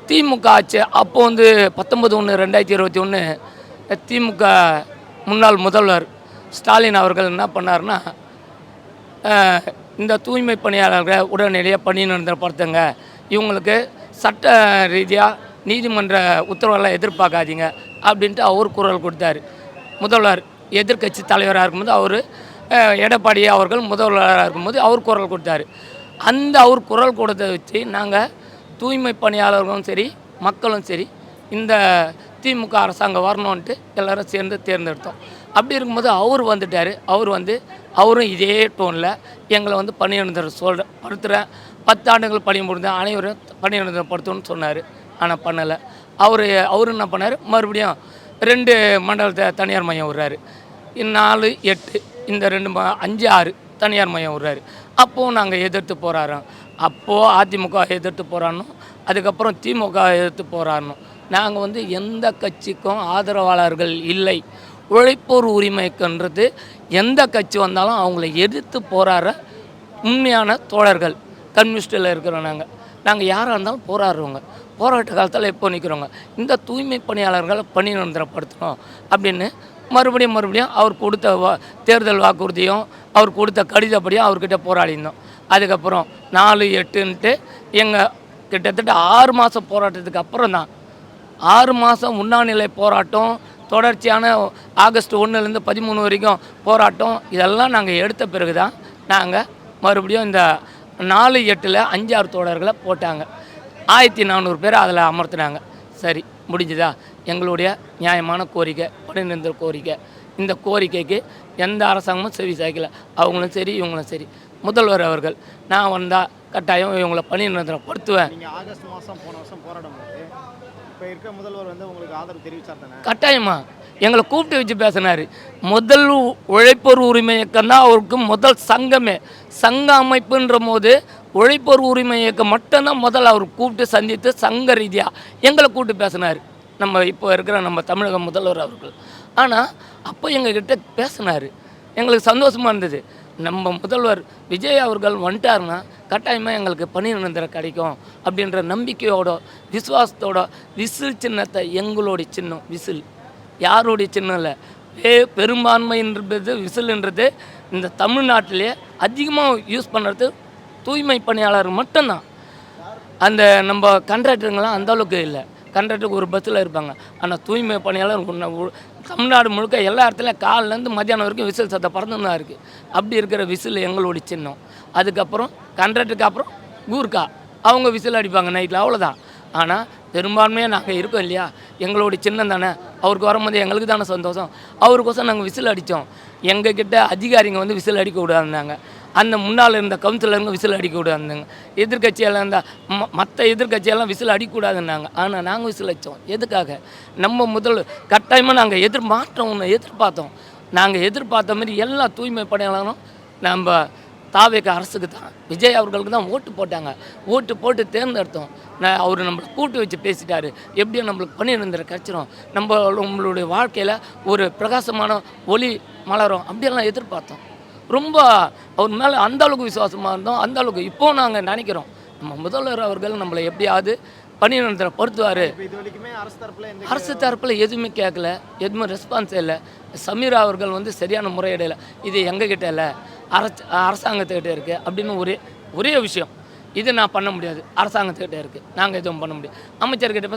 திமுக ஆட்சி அப்போ வந்து 19/1/2021 திமுக முன்னாள் முதல்வர் ஸ்டாலின் அவர்கள் என்ன பண்ணார்னா, இந்த தூய்மை பணியாளர்களை உடனடியாக பணி நிரந்தரப்படுத்துங்க, இவங்களுக்கு சட்ட ரீதியாக நீதிமன்ற உத்தரவெல்லாம் எதிர்பார்க்காதீங்க அப்படின்ட்டு அவர் குரல் கொடுத்தாரு. முதல்வர் எதிர்க்கட்சி தலைவராக இருக்கும்போது அவர் எடப்பாடி அவர்கள் முதல்வராக இருக்கும்போது அவர் குரல் கொடுத்தாரு. அந்த அவர் குரல் கொடுத்ததை வச்சு நாங்கள் தூய்மை பணியாளர்களும் சரி மக்களும் சரி இந்த திமுக அரசாங்கம் வரணுன்ட்டு எல்லோரும் சேர்ந்து தேர்ந்தெடுத்தோம். அப்படி இருக்கும்போது அவர் வந்துட்டார். அவரும் இதே டோனில் எங்களை வந்து பணி நிரந்தரம் படுத்துகிறேன், 10 ஆண்டுகள் பணி முடிந்த அனைவரும் பணி நிரந்தரப்படுத்தணும்னு சொன்னார். ஆனால் பண்ணலை. அவர் என்ன பண்ணார், மறுபடியும் 2 மண்டலத்தை தனியார் மையம் விடுறாரு. 4, 8 இந்த 2 5, 6 தனியார் மையம் விடுறாரு. அப்போது நாங்கள் எதிர்த்து போராடுறோம். அப்போது அதிமுக எதிர்த்து போராடணும், அதுக்கப்புறம் திமுக எதிர்த்து போராடணும். நாங்கள் வந்து எந்த கட்சிக்கும் ஆதரவாளர்கள் இல்லை. உழைப்போர் உரிமைக்குன்றது எந்த கட்சி வந்தாலும் அவங்கள எதிர்த்து போராடுற உண்மையான தோழர்கள். கம்யூனிஸ்டில் இருக்கிறோம் நாங்கள் யாராக இருந்தாலும் போராடுறவங்க. போராட்ட காலத்தில் எப்போ நிற்கிறோங்க, இந்த தூய்மை பணியாளர்களை பணி நிரந்தரப்படுத்தணும் அப்படின்னு மறுபடியும் அவர் கொடுத்த தேர்தல் வாக்குறுதியும் அவர் கொடுத்த கடிதப்படியும் அவர்கிட்ட போராடினோம். அதுக்கப்புறம் 4, 8ன்ட்டு எங்கள் கிட்டத்தட்ட 6 மாதம் போராட்டத்துக்கு அப்புறம் தான் 6 மாதம் உண்ணாநிலை போராட்டம் தொடர்ச்சியான ஆகஸ்ட் 1லேருந்து 13 வரைக்கும் போராட்டம் இதெல்லாம் நாங்கள் எடுத்த பிறகு தான் நாங்கள் மறுபடியும் இந்த 4, 8ல் 5, 6 தோழர்களை போட்டாங்க. 1400 பேர் அதில் அமர்த்தினாங்க. சரி, முடிஞ்சுதா? எங்களுடைய நியாயமான கோரிக்கை, பணி நிரந்தர கோரிக்கை. இந்த கோரிக்கைக்கு எந்த அரசாங்கமும் செவி சாய்க்கல. அவங்களும் சரி இவங்களும் சரி. முதல்வர் அவர்கள் நான் வந்தால் கட்டாயம் இவங்களை பணி நிரந்தரப்படுத்துவேன். நீங்கள் ஆகஸ்ட் மாதம் போன வருஷம் போராடும்போது இப்போ இருக்கிற முதல்வர் வந்து உங்களுக்கு ஆதரவு தெரிவித்தார் தானே? கட்டாயமா எங்களை கூப்பிட்டு வச்சு பேசினார். முதல் உழைப்போர் உரிமை இயக்கம் தான் அவருக்கு முதல் சங்கமே. சங்க அமைப்புன்ற போது உழைப்போர் உரிமை இயக்கம் மட்டும்தான் முதல்ல அவர் கூப்பிட்டு சந்தித்து சங்க ரீதியாக எங்களை கூப்பிட்டு பேசினார். நம்ம இப்போ இருக்கிற நம்ம தமிழக முதல்வர் அவர்கள். ஆனால் அப்போ எங்ககிட்ட பேசினார். எங்களுக்கு சந்தோஷமாக இருந்தது. நம்ம முதல்வர் விஜய் அவர்கள் வந்துட்டாருன்னா கட்டாயமாக எங்களுக்கு பணி நிரந்தரம் கிடைக்கும் அப்படின்ற நம்பிக்கையோட விசுவாசத்தோட விசில் சின்னத்தை, எங்களுடைய சின்னம் விசில், யாருடைய சின்னம் இல்லை, பெரும்பான்மைன்றது விசில்ன்றது இந்த தமிழ்நாட்டிலே அதிகமாக யூஸ் பண்ணுறது தூய்மை பணியாளர் மட்டும்தான். அந்த நம்ம கான்ட்ராக்டருங்களாம் அந்தளவுக்கு இல்லை. கான்ட்ராக்டருக்கு ஒரு பஸ்ஸில் இருப்பாங்க. ஆனால் தூய்மை பணியாளர் தமிழ்நாடு முழுக்க எல்லா இடத்துலையும் காலிலேருந்து மத்தியானம் வரைக்கும் விசில் சத்தம் பறந்துன்னு தான் இருக்குது. அப்படி இருக்கிற விசில் எங்களுடைய சின்னம். அதுக்கப்புறம் கான்ட்ராக்டருக்கு அப்புறம் கூர்க்கா அவங்க விசில் அடிப்பாங்க நைட்டில், அவ்வளோதான். ஆனால் பெரும்பான்மையாக நாங்கள் இருக்கோம் இல்லையா, எங்களுடைய சின்னம் தானே. அவருக்கு வரும்போது எங்களுக்கு தானே சந்தோஷம். அவருக்கோசம் நாங்கள் விசில் அடித்தோம். எங்ககிட்ட அதிகாரிங்க வந்து விசில் அடிக்க விடாதுனாங்க. அந்த முன்னால் இருந்த கவுன்சிலருங்க விசில் அடிக்க விடாதுங்க. எதிர்கட்சியெல்லாம் இருந்தால் மற்ற எதிர்கட்சியெல்லாம் விசில் அடிக்கக்கூடாதுன்னாங்க. ஆனால் நாங்கள் விசில் அடித்தோம். எதுக்காக? நம்ம முதல் கட்டாயமாக நாங்கள் மாற்றம் ஒன்று எதிர்பார்த்தோம். நாங்கள் எதிர்பார்த்த மாதிரி எல்லா தூய்மை பணியாளரும் நம்ம தாவேக அரசுக்கு தான், விஜய் அவர்களுக்கு தான் ஓட்டு போட்டாங்க. ஓட்டு போட்டு தேர்ந்தெடுத்தோம். அவர் நம்மளை கூட்டு வச்சு பேசிட்டாரு. எப்படியும் நம்மளுக்கு பணி நிரந்தரம் கிடச்சிரும், நம்மளுடைய வாழ்க்கையில் ஒரு பிரகாசமான ஒளி மலரும் அப்படியெல்லாம் எதிர்பார்த்தோம். ரொம்ப அவர் மேலே அந்தளவுக்கு விசுவாசமாக இருந்தோம். அந்தளவுக்கு இப்போது நாங்கள் நினைக்கிறோம் நம்ம முதல்வர் அவர்கள் நம்மளை எப்படியாவது பணி நிரந்தரப்படுத்துவார். அரசு தரப்பில் எதுவுமே கேட்கல, எதுவுமே ரெஸ்பான்ஸே இல்லை. சமீரா அவர்கள் வந்து சரியான முறையிடலை. இது எங்ககிட்ட இல்லை, அரசாங்கத்துக்கிட்ட இருக்குது அப்படின்னு ஒரே விஷயம். இது நான் பண்ண முடியாது, அரசாங்கத்துக்கிட்ட இருக்குது, நாங்கள் எதுவும் பண்ண முடியாது. அமைச்சர்கிட்ட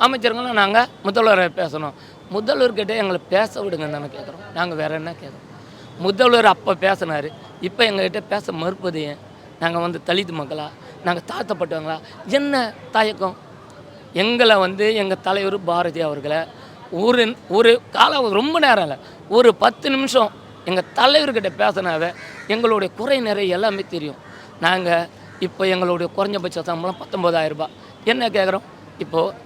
அமைச்சர்களும் நாங்கள் முதல்வரை பேசணும். முதல்வர்கிட்ட எங்களை பேச விடுங்கன்னு தானே கேட்குறோம். நாங்கள் வேறு என்ன கேட்குறோம்? முதல்வர் அப்போ பேசினார், இப்போ எங்கள்கிட்ட பேச மறுப்பது ஏன்? நாங்கள் வந்து தலித் மக்களா, நாங்கள் தாழ்த்தப்பட்டவங்களா? என்ன தயக்கம்? எங்களை வந்து எங்கள் தலைவர் பாரதி அவர்களை ஒரு காலம் ரொம்ப நேரம் இல்லை, ஒரு 10 நிமிஷம் எங்கள் தலைவர்கிட்ட பேசினாவே எங்களுடைய குறை நிறைய எல்லாமே தெரியும். நாங்கள் இப்போ எங்களுடைய குறைஞ்சபட்ச சம்பளம் 19,000 ரூபாய். என்ன கேட்குறோம்? இப்போது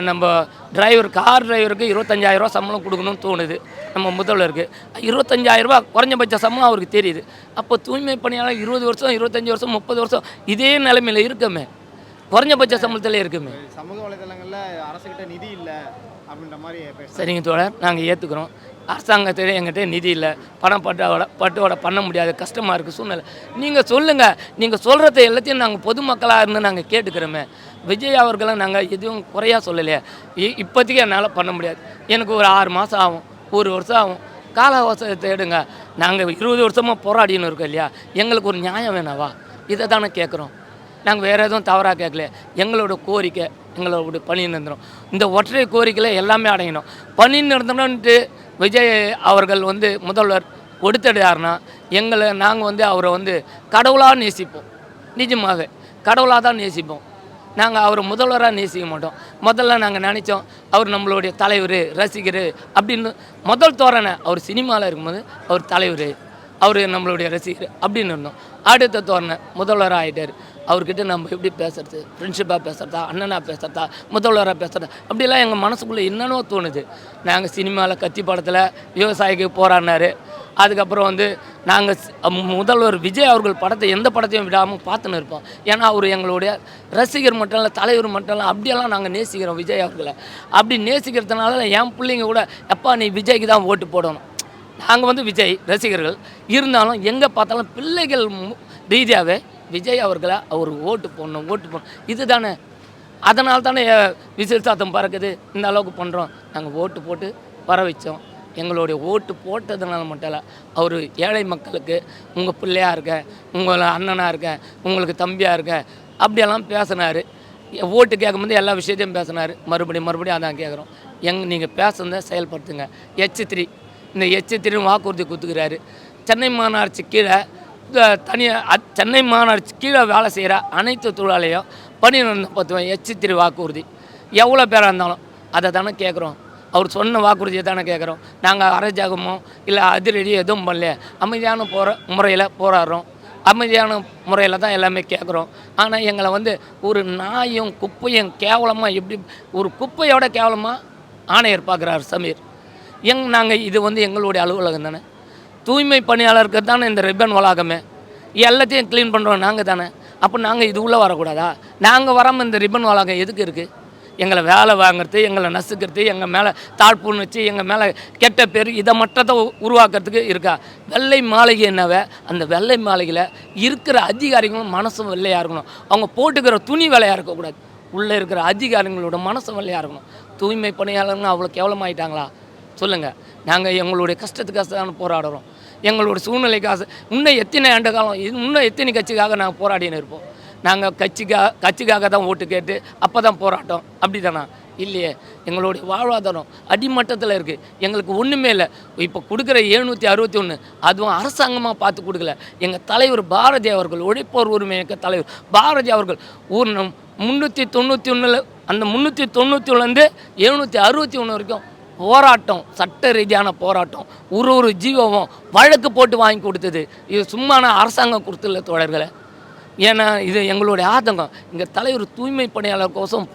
நம்ம டிரைவர் கார் டிரைவருக்கு 25,000 சம்பளம் கொடுக்கணும்னு தோணுது நம்ம முதல்வருக்கு. 25,000 குறைஞ்சபட்ச சம்பளம் அவருக்கு தெரியுது. அப்போ தூய்மை பணியாளர் 20 வருஷம் 25 வருஷம் 30 வருஷம் இதே நிலைமையில் இருக்குமே, குறைஞ்சபட்ச சம்பளத்தில் இருக்குமே. சமூக வலைதளங்களில் அரசுகிட்ட நிதி இல்லை அப்படின்ற மாதிரி சரிங்க தோழர், நாங்கள் ஏற்றுக்கிறோம். அரசாங்கத்தில் எங்கிட்ட நிதி இல்லை, பணம் பட்டுவாடை பண்ண முடியாது, கஷ்டமாக இருக்குது சூழ்நிலை. நீங்கள் சொல்லுங்கள், நீங்கள் சொல்கிறத எல்லாத்தையும் நாங்கள் பொதுமக்களாக இருந்து நாங்கள் கேட்டுக்கிறோமே. விஜய் அவர்களை நாங்கள் எதுவும் குறையாக சொல்லலையே. இப்போதைக்கு என்னால் பண்ண முடியாது, எனக்கு ஒரு 6 மாதம் ஆகும், 1 வருஷம் ஆகும், கால அவசரத்தை எடுங்க. நாங்கள் 20 வருஷமாக போராடின்னு இருக்கோம் இல்லையா, எங்களுக்கு ஒரு நியாயம் வேணாவா? இதை தானே கேட்குறோம். நாங்கள் வேறு எதுவும் தவறாக கேட்கல. எங்களோட கோரிக்கை, எங்களோட பணி நிரந்தரம், இந்த ஒற்றை கோரிக்கையில் எல்லாமே அடையணும். பணி நிரந்தரம்ன்ட்டு விஜய் அவர்கள் முதல்வர் கொடுத்துடுறாருன்னா நாங்கள் அவரை கடவுளாக நேசிப்போம். நிஜமாகவே கடவுளாக தான் நேசிப்போம். நாங்கள் அவர் முதல்வராக நேசிக்க மாட்டோம். முதல்ல நாங்கள் நினச்சோம் அவர் நம்மளுடைய தலைவர் ரசிகர் அப்படின்னு. முதல் தோரணை அவர் சினிமாவில் இருக்கும்போது அவர் தலைவர், அவர் நம்மளுடைய ரசிகர் அப்படின்னு இருந்தோம். அடுத்த தோரணை முதல்வராக ஆகிட்டார். அவர்கிட்ட நம்ம எப்படி பேசுறது, ஃப்ரெண்ட்ஷிப்பாக பேசுகிறதா, அண்ணனாக பேசுகிறதா, முதல்வராக பேசுகிறதா, அப்படிலாம் எங்கள் மனசுக்குள்ளே என்னென்னோ தோணுது. நாங்கள் சினிமாவில் கத்தி படத்தில் விவசாயிக்கு போராடினார். அதுக்கப்புறம் நாங்கள் முதல்வர் விஜய் அவர்கள் படத்தை எந்த படத்தையும் விடாமல் பார்த்துன்னு இருப்போம். ஏன்னா அவர் எங்களுடைய ரசிகர் மட்டும் இல்லை, தலைவர் மட்டும் இல்லை, அப்படியெல்லாம் நாங்கள் நேசிக்கிறோம் விஜய் அவர்களை. அப்படி நேசிக்கிறதுனால என் பிள்ளைங்க கூட எப்பா நீ விஜய்க்கு தான் ஓட்டு போடணும். நாங்கள் விஜய் ரசிகர்கள் இருந்தாலும் எங்கே பார்த்தாலும் பிள்ளைகள் ரீதியாகவே விஜய் அவர்களை அவர் ஓட்டு போடணும். இது தானே, அதனால தானே விசில் சாத்தம் பறக்குது. இந்த அளவுக்கு பண்ணுறோம். நாங்கள் ஓட்டு போட்டு வர வச்சோம். எங்களுடைய ஓட்டு போட்டதுனால மட்டும் இல்லை, அவர் ஏழை மக்களுக்கு உங்கள் பிள்ளையாக இருக்க, உங்களை அண்ணனாக இருக்க, உங்களுக்கு தம்பியாக இருக்க அப்படியெல்லாம் பேசினார். ஓட்டு கேட்கும்போது எல்லா விஷயத்தையும் பேசினார். மறுபடியும் அதான் கேட்குறோம். நீங்கள் பேசுனதை செயல்படுத்துங்க. H3 இந்த H3 வாக்குறுதி கொடுத்துக்கிறாரு. சென்னை மாநகராட்சி கீழே சென்னை மாநகராட்சி கீழே வேலை செய்கிற அனைத்து தொழிலாளையும் பணி நிரந்தரம் H3 வாக்குறுதி. எவ்வளோ பேராக இருந்தாலும் அதை தானே கேட்குறோம். அவர் சொன்ன வாக்குறுதியை தானே கேட்குறோம். நாங்கள் அரைஜாகமோ இல்லை அதிரடி எதுவும் பண்ணல, அமைதியான முறையில் போராடுறோம். அமைதியான முறையில் தான் எல்லாமே கேட்குறோம். ஆனால் எங்களை ஒரு நாயும் குப்பையும் கேவலமாக, எப்படி ஒரு குப்பையோட கேவலமாக ஆணையர் பார்க்குறாரு சமீர். நாங்கள் இது எங்களுடைய அலுவலகம் தானே, தூய்மை பணியாளருக்கு தானே இந்த ரிப்பன் வளாகமே, எல்லாத்தையும் க்ளீன் பண்ணுறோம் நாங்கள் தானே. அப்போ நாங்கள் இது உள்ளே வரக்கூடாதா? நாங்கள் வராமல் இந்த ரிப்பன் வளாகம் எதுக்கு இருக்குது? எங்களை வேலை வாங்கிறது, எங்களை நசுக்கிறது, எங்கள் மேலே தாழ்ப்புன்னு வச்சு எங்கள் மேலே கெட்ட பேர், இதை மட்டும் தான் உருவாக்குறதுக்கு இருக்கா? வெள்ளை மாளிகை என்னவே, அந்த வெள்ளை மாளிகையில் இருக்கிற அதிகாரிகளும் மனசும் வெள்ளையாக இருக்கணும். அவங்க போட்டுக்கிற துணி வேலையாக இருக்கக்கூடாது. உள்ளே இருக்கிற அதிகாரிகளோட மனசும் வெள்ளையாக இருக்கணும். தூய்மை பணியாளர்னு அவ்வளோ கேவலமாயிட்டாங்களா சொல்லுங்கள். நாங்கள் எங்களுடைய கஷ்டத்துக்காக போராடுறோம். எங்களோட சூழ்நிலைக்காக இன்னும் எத்தனை ஆண்டு காலம், இன்னும் எத்தனை கட்சிக்காக நாங்கள் போராடின்னு இருப்போம். நாங்கள் கட்சிக்காக தான் ஓட்டு கேட்டு அப்போ தான் போராட்டம், அப்படி தானா? இல்லையே. எங்களுடைய வாழ்வாதாரம் அடிமட்டத்தில் இருக்குது. எங்களுக்கு ஒன்றுமே இல்லை. இப்போ கொடுக்குற 761 அதுவும் அரசாங்கமாக பார்த்து கொடுக்கல. எங்கள் தலைவர் பாரதி அவர்கள், உழைப்போர் உரிமை இயக்க தலைவர் பாரதி அவர்கள் 391 அந்த 391 761 வரைக்கும் போராட்டம், சட்ட ரீதியான போராட்டம், ஒரு ஜீவமும் வழக்கு போட்டு வாங்கி கொடுத்தது. இது சும்மான அரசாங்கம் கொடுத்துல தோழர்களை. ஏன்னா இது எங்களுடைய ஆதங்கம். இங்கே தலைவர் தூய்மை பணியாளர் கோசம்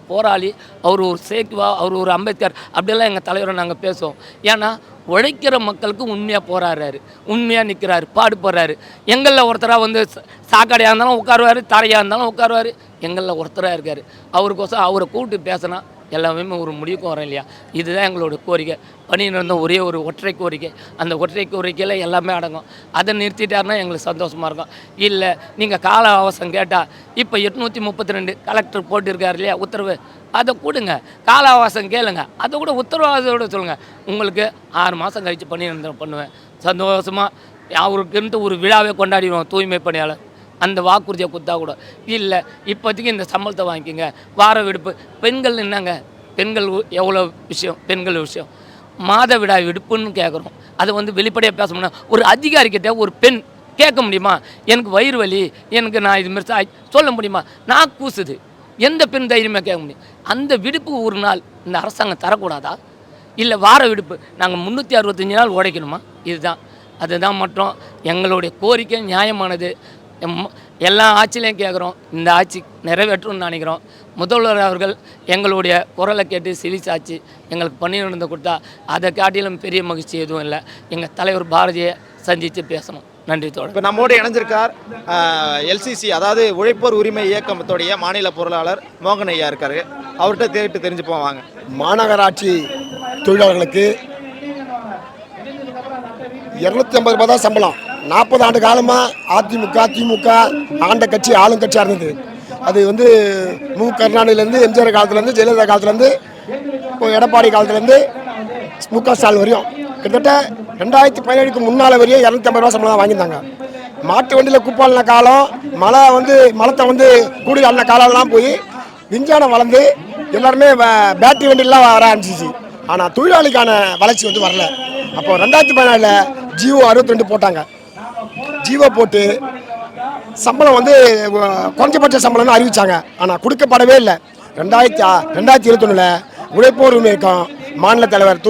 போராளி, அவர் ஒரு சேக்குவா, அவர் ஒரு அம்பேத்கர், அப்படியெல்லாம் எங்கள் தலைவரை நாங்கள் பேசுவோம். ஏன்னா உழைக்கிற மக்களுக்கு உண்மையாக போராடுறாரு, உண்மையாக நிற்கிறாரு, பாடுபடுறாரு. எங்களில் ஒருத்தராக சாக்கடையாக இருந்தாலும் உட்காருவார், தரையாக இருந்தாலும் உட்காருவார். எங்களில் ஒருத்தராக இருக்கார். அவருக்கோசம் அவரை கூப்பிட்டு பேசினா எல்லாமே ஒரு முடிவுக்கு வரோம் இல்லையா? இதுதான் எங்களோட கோரிக்கை. பணி நிரந்தரம் ஒரே ஒரு ஒற்றை கோரிக்கை. அந்த ஒற்றை கோரிக்கையில் எல்லாமே அடங்கும். அதை நிறுத்திட்டாருன்னா எங்களுக்கு சந்தோஷமாக இருக்கும். இல்லை நீங்கள் கால அவகாசம் கேட்டால் இப்போ 832 கலெக்டர் போட்டிருக்காரு இல்லையா உத்தரவு, அதை கொடுங்க. கால அவகாசம் கேளுங்க, அதை கூட உத்தரவாதத்தோடு சொல்லுங்கள். உங்களுக்கு 6 மாதம் கழித்து பணி நிரந்தரம் பண்ணுவேன். சந்தோஷமாக அவருக்குன்ட்டு ஒரு விழாவே கொண்டாடிடுவோம் தூய்மை பணியாளர். அந்த வாக்குறுதியை கொடுத்தா கூட இல்லை. இப்போதைக்கு இந்த சம்பளத்தை வாங்கிக்கோங்க, வார விடுப்பு. பெண்கள் என்னங்க, பெண்கள் எவ்வளோ விஷயம், பெண்கள் விஷயம் மாதவிடாய் விடுப்புன்னு கேட்குறோம். அதை வெளிப்படையாக பேச முடியும். ஒரு அதிகாரிக்கிட்ட ஒரு பெண் கேட்க முடியுமா? எனக்கு வயிறு வலி, எனக்கு நான் இதுமாரி சொல்ல முடியுமா? நான் கூசுது, எந்த பெண் தைரியமாக கேட்க முடியும்? அந்த விடுப்பு ஒரு நாள் இந்த அரசாங்கம் தரக்கூடாதா? இல்லை வார விடுப்பு நாங்கள் 365 நாள் உழைக்கணுமா? அதுதான் மற்றும் எங்களுடைய கோரிக்கை நியாயமானது. எல்லா ஆட்சியிலையும் கேட்குறோம், இந்த ஆட்சி நிறைவேற்றும்னு நினைக்கிறோம். முதல்வர் அவர்கள் எங்களுடைய குரலை கேட்டு சிலிச்சாச்சு எங்களுக்கு பணியிடம் கொடுத்தா அதை காட்டிலும் பெரிய மகிழ்ச்சி எதுவும் இல்லை. எங்கள் தலைவர் பாரதியை சந்தித்து பேசணும். நன்றி தோழர். இப்போ நம்மோடு இணைஞ்சிருக்கார் எல்சிசி, அதாவது உழைப்போர் உரிமை இயக்கத்துடைய மாநில பொருளாளர் மோகன் ஐயா இருக்காரு. அவர்கிட்ட கேட்டு தெரிஞ்சுப்போம் வாங்க. மாநகராட்சி தொழிலாளர்களுக்கு 250 ரூபாய் தான் சம்பளம். 40 ஆண்டு காலமாக அதிமுக திமுக ஆண்ட கட்சி ஆளும் கட்சியாக இருந்தது. அது வந்து மு கருணாநிதியிலேருந்து எம்ஜிஆர் காலத்துலேருந்து ஜெயலலிதா காலத்துலேருந்து இப்போ எடப்பாடி காலத்துலேருந்து மு.க. ஸ்டாலின் வரையும் கிட்டத்தட்ட 2017க்கு முன்னால் வரையும் 250 ரூபா சம்பளம் தான் வாங்கியிருந்தாங்க. மாட்டு வண்டியில் குப்பாளின காலம், மலத்தை வந்து கூடி அண்ண காலம்லாம் போய் விஞ்ஞானம் வளர்ந்து எல்லாருமே பேட்டரி வண்டியெலாம் வர ஆரம்பிச்சிச்சு. ஆனால் தொழிலாளிக்கான வளர்ச்சி வந்து வரல. அப்போ 2014 ஜியோ 62 போட்டாங்க. ஜியோ போட்டு சம்பளம் வந்து குறைஞ்சபட்ச சம்பளம்னு அறிவிச்சாங்க. ஆனால் கொடுக்கப்படவே இல்லை. 2021 உழைப்போர் உரிமை இயக்கம் மாநில தலைவர்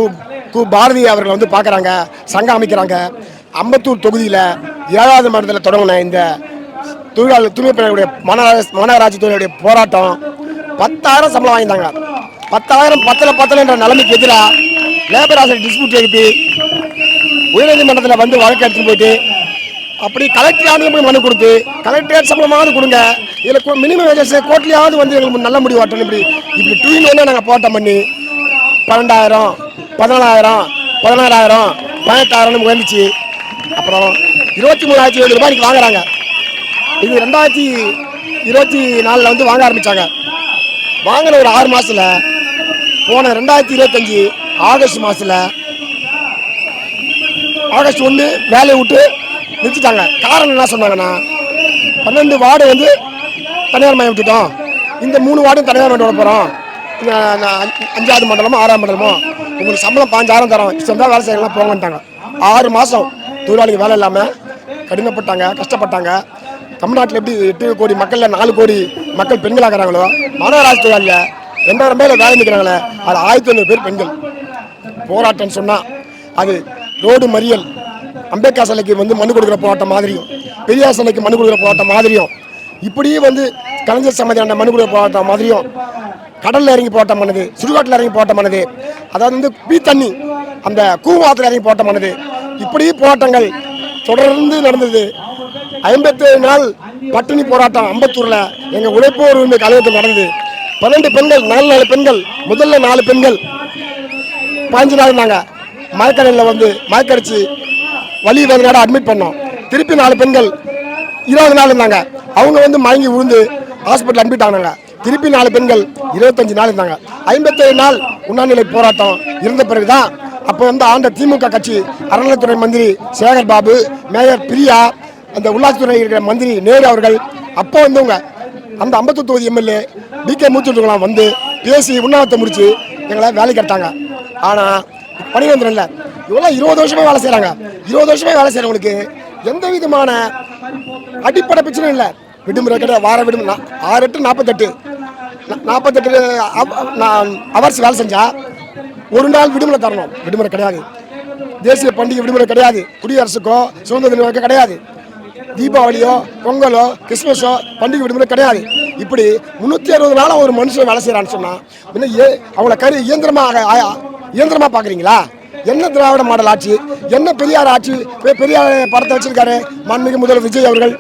கு பாரதி அவர்கள் வந்து பார்க்குறாங்க, சங்கம் அமைக்கிறாங்க. அம்பத்தூர் தொகுதியில் 7வது மண்டலத்தில் தொடங்கின இந்த தூய்மை பணியுடைய மாநகராட்சி துறையுடைய போராட்டம் 10,000 சம்பளம் வாங்கியிருந்தாங்க. 10,000 பத்தல என்ற நிலைமைக்கு எதிராக லேபர் ஆசிரியர் டிஸ்பியூட் எழுப்பி உயர்நீதிமன்றத்தில் வந்து வழக்கு எடுத்துட்டு போயிட்டு அப்படி கலெக்டர் ஆணையம் போய் மனு கொடுத்து கலெக்டரேட் சம்பளமாவது கொடுங்க, இதில் மினிமம் வேஜஸ் கோர்ட்லேயாவது வந்து எங்களுக்கு நல்ல முடிவு வரட்டும். இப்படி டூயின் வந்து நாங்கள் போராட்டம் பண்ணி 12,000 14,000 16,000 18,000 உயர்ந்துச்சு. அப்புறம் 23,700 ரூபாய்க்கு வாங்குறாங்க. இது 2024 வந்து வாங்க ஆரம்பித்தாங்க. வாங்கின ஒரு 6 மாதத்தில் போன 2025 ஆகஸ்ட் மாதத்தில் ஆகஸ்ட் 1 வேலையை விட்டு நிறுத்திட்டாங்க. காரணம் என்ன சொன்னாங்கன்னா, 12 வார்டு வந்து தனியார் மயம் விட்டுட்டோம், இந்த 3 வார்டும் தனியார் மயம் விட போகிறோம், 5வது மண்டலமோ 6வது மண்டலமோ உங்களுக்கு சம்பளம் 5,000 தரோம், சொந்த வேலை செய்யலாம் போங்கன்ட்டாங்க. 6 மாதம் தொழிலாளிகள் வேலை இல்லாமல் கடினப்பட்டாங்க, கஷ்டப்பட்டாங்க. தமிழ்நாட்டில் எப்படி 8 கோடி மக்களில் 4 கோடி மக்கள் பெண்களாகிறாங்களோ, மாநகராட்சி தொழிலாளியில் 2,000 பேர் வேலை நிற்கிறாங்களே, அது 1,500 பேர் பெண்கள். போராட்டம்னு சொன்னால் அது ரோடு மறியல், அம்பேத்கர் சிலைக்கு வந்து மனு கொடுக்குற போராட்டம் மாதிரியும், பெரியார் சிலைக்கு மனு கொடுக்குற போராட்டம் மாதிரியும், இப்படியே வந்து கலைஞர் சமாதியான மனு கொடுக்குற போராட்டம் மாதிரியும், கடலில் இறங்கி போராட்டம் பண்ணுது, சுடுகாட்டில் இறங்கி போராட்டம் பண்ணுது, அதாவது வந்து பீ தண்ணி அந்த கூவாத்தில் இறங்கி போராட்டம் பண்ணுது. இப்படி போராட்டங்கள் தொடர்ந்து நடந்தது. 57 நாள் பட்டினி போராட்டம் அம்பத்தூரில் எங்கள் உழைப்போர் உரிமை கழகத்தில் நடந்தது. 12 பெண்கள் 4 பெண்கள், முதல்ல 4 பெண்கள் 15 நாள் இருந்தாங்க. மயக்கடையில் வந்து மயக்கடிச்சு வலி வேதனையோட அட்மிட் பண்ணோம். திருப்பி 4 பெண்கள் 20 நாள் இருந்தாங்க. அவங்க வந்து மயங்கி விழுந்து ஹாஸ்பிட்டல் அட்மிட் ஆனாங்க. திருப்பி 4 பெண்கள் 25 நாள் இருந்தாங்க. 57 நாள் உண்ணாநிலை போராட்டம் இருந்த பிறகு தான் அப்போ வந்து ஆண்ட திமுக கட்சி அறநிலைத்துறை மந்திரி சேகர் பாபு, மேயர் பிரியா, அந்த உள்ளாட்சித்துறை இருக்கிற மந்திரி நேரு அவர்கள் அப்போ வந்தவங்க அந்த அம்பத்தூர் தொகுதி எம்எல்ஏ BK மூச்சுலாம் வந்து பேசி உண்ணாவிரத்தை முடிச்சு எங்களை வேலைக்கு எடுத்தாங்க. ஆனால் பணியந்திரம் இல்லை. இவ்வளோ 20 வருஷமே வேலை செய்கிறாங்க. 20 வருஷமே வேலை செய்கிறவங்களுக்கு எந்த விதமான அடிப்படை பிரச்சனையும் இல்லை. விடுமுறை கிடையாது. வார விடுமுறை 6-8 48 ஹவர்ஸ் வேலை செஞ்சால் ஒரு நாள் விடுமுறை தரணும். விடுமுறை கிடையாது. தேசிய பண்டிகை விடுமுறை கிடையாது. குடியரசுக்கோ சுதந்திர தினமோ கிடையாது. தீபாவளியோ பொங்கலோ கிறிஸ்மஸோ பண்டிகை விடுமுறை கிடையாது. இப்படி 360 நாளும் ஒரு மனுஷன் வேலை செய்கிறான்னு சொன்னால் அவங்கள இயந்திரமாக பார்க்குறீங்களா? என்ன திராவிட மாடல் ஆட்சி, என்ன பெரியார் ஆட்சி? பெரியார் படத்தை வச்சிருக்காரு மாண்புமிகு முதல்வர் விஜய் அவர்கள்,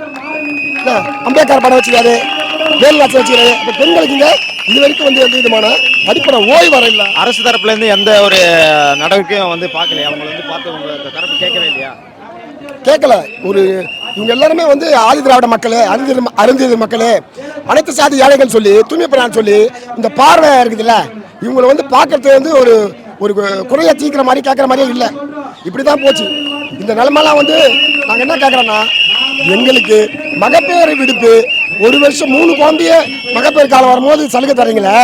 அம்பேத்கர் படம் வச்சிருக்காரு, வேலுநாச்சி வச்சிருக்காரு. இப்போ பெண்களுக்கு இங்கே இது வரைக்கும் வந்து எந்த விதமான அடிப்படை ஓய்வு வர இல்லை. அரசு தரப்புலேருந்து எந்த ஒரு நடவடிக்கையும் வந்து பார்க்கலையா? அவங்க வந்து பார்த்து உங்க தரப்பு கேட்கவே இல்லையா? கேட்கல. இவங்க எல்லாருமே வந்து ஆதி திராவிட மக்களே, அருந்தியது மக்களே, அனைத்து சாதி ஏழைகள் சொல்லி தூய்மை பணியாளர் சொல்லி இந்த பார்வை இருக்குதுல்ல, இவங்களை வந்து பார்க்கறது வந்து ஒரு குறைய தீக்கிற மாதிரி கேட்குற மாதிரியே இல்லை. இப்படி தான் போச்சு இந்த நிலைமைலாம். வந்து நாங்கள் என்ன கேட்குறோன்னா, எங்களுக்கு மகப்பேறு விடுப்பு 1 வருஷம் 3 குழந்தைய மகப்பேறு காலம் வரும்போது சலுகை தரீங்களே,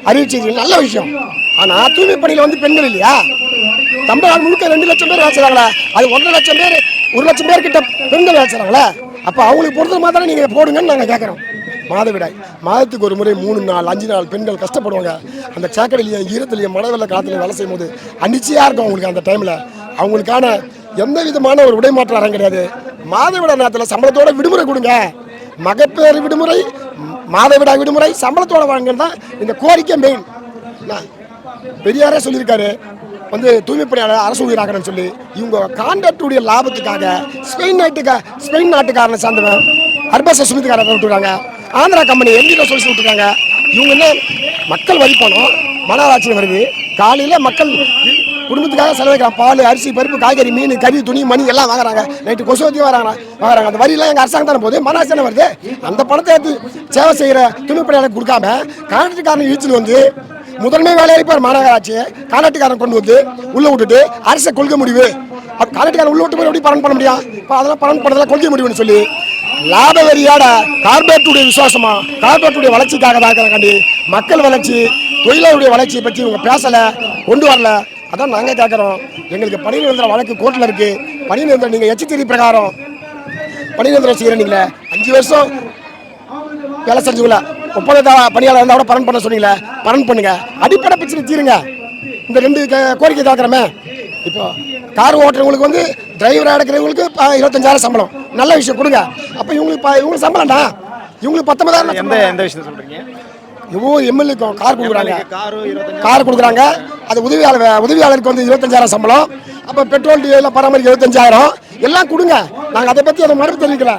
அறிவிச்சிருக்கீங்க, நல்ல விஷயம். ஆனால் தூய்மை பணியில் வந்து பெண்கள் இல்லையா? தமிழ்நாடு முழுக்க 2 லட்சம் பேர் வேலை செய்கிறாங்களே, அது 1 லட்சம் பேர் 1 லட்சம் பேர்கிட்ட பெண்கள் வேலை செய்கிறாங்களே, அப்போ அவங்களுக்கு பொறுத்த மாதிரி தானே நீங்கள் போடுங்கன்னு நாங்கள் கேட்குறோம். மாதவிடாய் மாதத்துக்கு ஒரு முறை 3 நாள் 5 நாள் பெண்கள் கஷ்டப்படுவாங்க. அந்த சாக்கடையிலையும் ஈரத்துலையும் மழை வெள்ள காலத்துலையும் வேலை செய்யும் போது அனிச்சையாக இருக்கும் அவங்களுக்கு. அந்த டைமில் அவங்களுக்கான எந்த விதமான ஒரு விடைமாற்றம் அறம் கிடையாது. மாதவிடாய் நேரத்தில் சம்பளத்தோட விடுமுறை கொடுங்க. மகப்பேறு விடுமுறை மாதவிடாய் விடுமுறை சம்பளத்தோட வழங்குறது தான் இந்த கோரிக்கை மெயின். பெரியாரே சொல்லியிருக்காரு வந்து தூய்மை பணியாளர் அரசு ஊழியராகணும்னு சொல்லி. இவங்க கான்ட்ராக்டுடைய லாபத்துக்காக ஸ்பெயின் நாட்டுக்காரனை சார்ந்தவன் அர்பஸ் சுமித்துக்காரரை விட்டுருக்காங்க. ஆந்திரா கம்பெனி எம்டியில் சொல்லி விட்டுருக்காங்க. இவங்க என்ன மக்கள் வரி பணம் மாநகராட்சியில் வருது. காலையில் மக்கள் குடும்பத்துக்காக செலவழிக்கிறாங்க. பால், அரிசி, பருப்பு, காய்கறி, மீன், கறி, துணி, மணி எல்லாம் வாங்குறாங்க. நைட்டு கொசுவத்தியும் வாங்குறாங்க. அந்த வரியெல்லாம் எங்கள் அரசாங்கம் தானே போகுது, மாநகராட்சி வருது. அந்த பணத்தை எடுத்து சேவை செய்கிற தூய்மை பணியாளருக்கு கொடுக்காம கான்ட்ராக்டுக்காரன் இழுத்துட்டு வந்து முதன்மை வேலையாளிப்பார் மாநகராட்சி கான்ட்ராக்டுக்காரன் கொண்டு வந்து உள்ள விட்டுட்டு அரசை கொள்கை முடிவு. கான்ட்ராக்டுக்காரன் உள்ள விட்டு போய் எப்படி பலன் பண்ண முடியும்? இப்போ அதெல்லாம் பலன் பண்ணதெல்லாம் கொள்கை முடிவுன்னு சொல்லி லாப வரியோட கார்பரேட்டுடைய விசுவாசமா கார்பரேட்டுடைய வளர்ச்சிக்காக தான் மக்கள் வளர்ச்சி தொழிலாளருடைய வளர்ச்சியை பற்றி இவங்க பேசலை, கொண்டு வரல. அதான் நாங்கள் கேட்குறோம். எங்களுக்கு பணி நிரந்தர வழக்கு கோர்ட்டில் இருக்குது. பணி நிரந்தரம் நீங்கள் எச்சரிக்கை பிரகாரம் பணி நிரந்தரம் செய்கிறீங்களே, 5 வருஷம் வேலை செஞ்சுக்கல, ஒப்பந்த பணியாளர் இருந்தால் கூட பலன் பண்ண சொன்னீங்களே, பலன் பண்ணுங்க. அடிப்படை பிரச்சனை தீருங்க. இந்த 2 கோரிக்கை கேட்குறமே. இப்போ கார் ஓட்டுறவங்களுக்கு வந்து டிரைவராக எடுக்கிறவங்களுக்கு 25,000 சம்பளம், நல்ல விஷயம் கொடுங்க. அப்போ இவங்களுக்கு சம்பளம்டா, இவங்களுக்கு 19,000. எந்த விஷயத்தை சொல்றீங்க? இவ்வளோ எம்எல்ஏக்கும் கார் கொடுக்குறாங்க. அது உதவியாளருக்கு வந்து 25,000 சம்பளம். அப்போ பெட்ரோல் டீசல் பராமரிக்க 25,000 எல்லாம் கொடுங்க. நாங்கள் அதை பற்றி அதை மறுப்பு தெரிவிக்கல,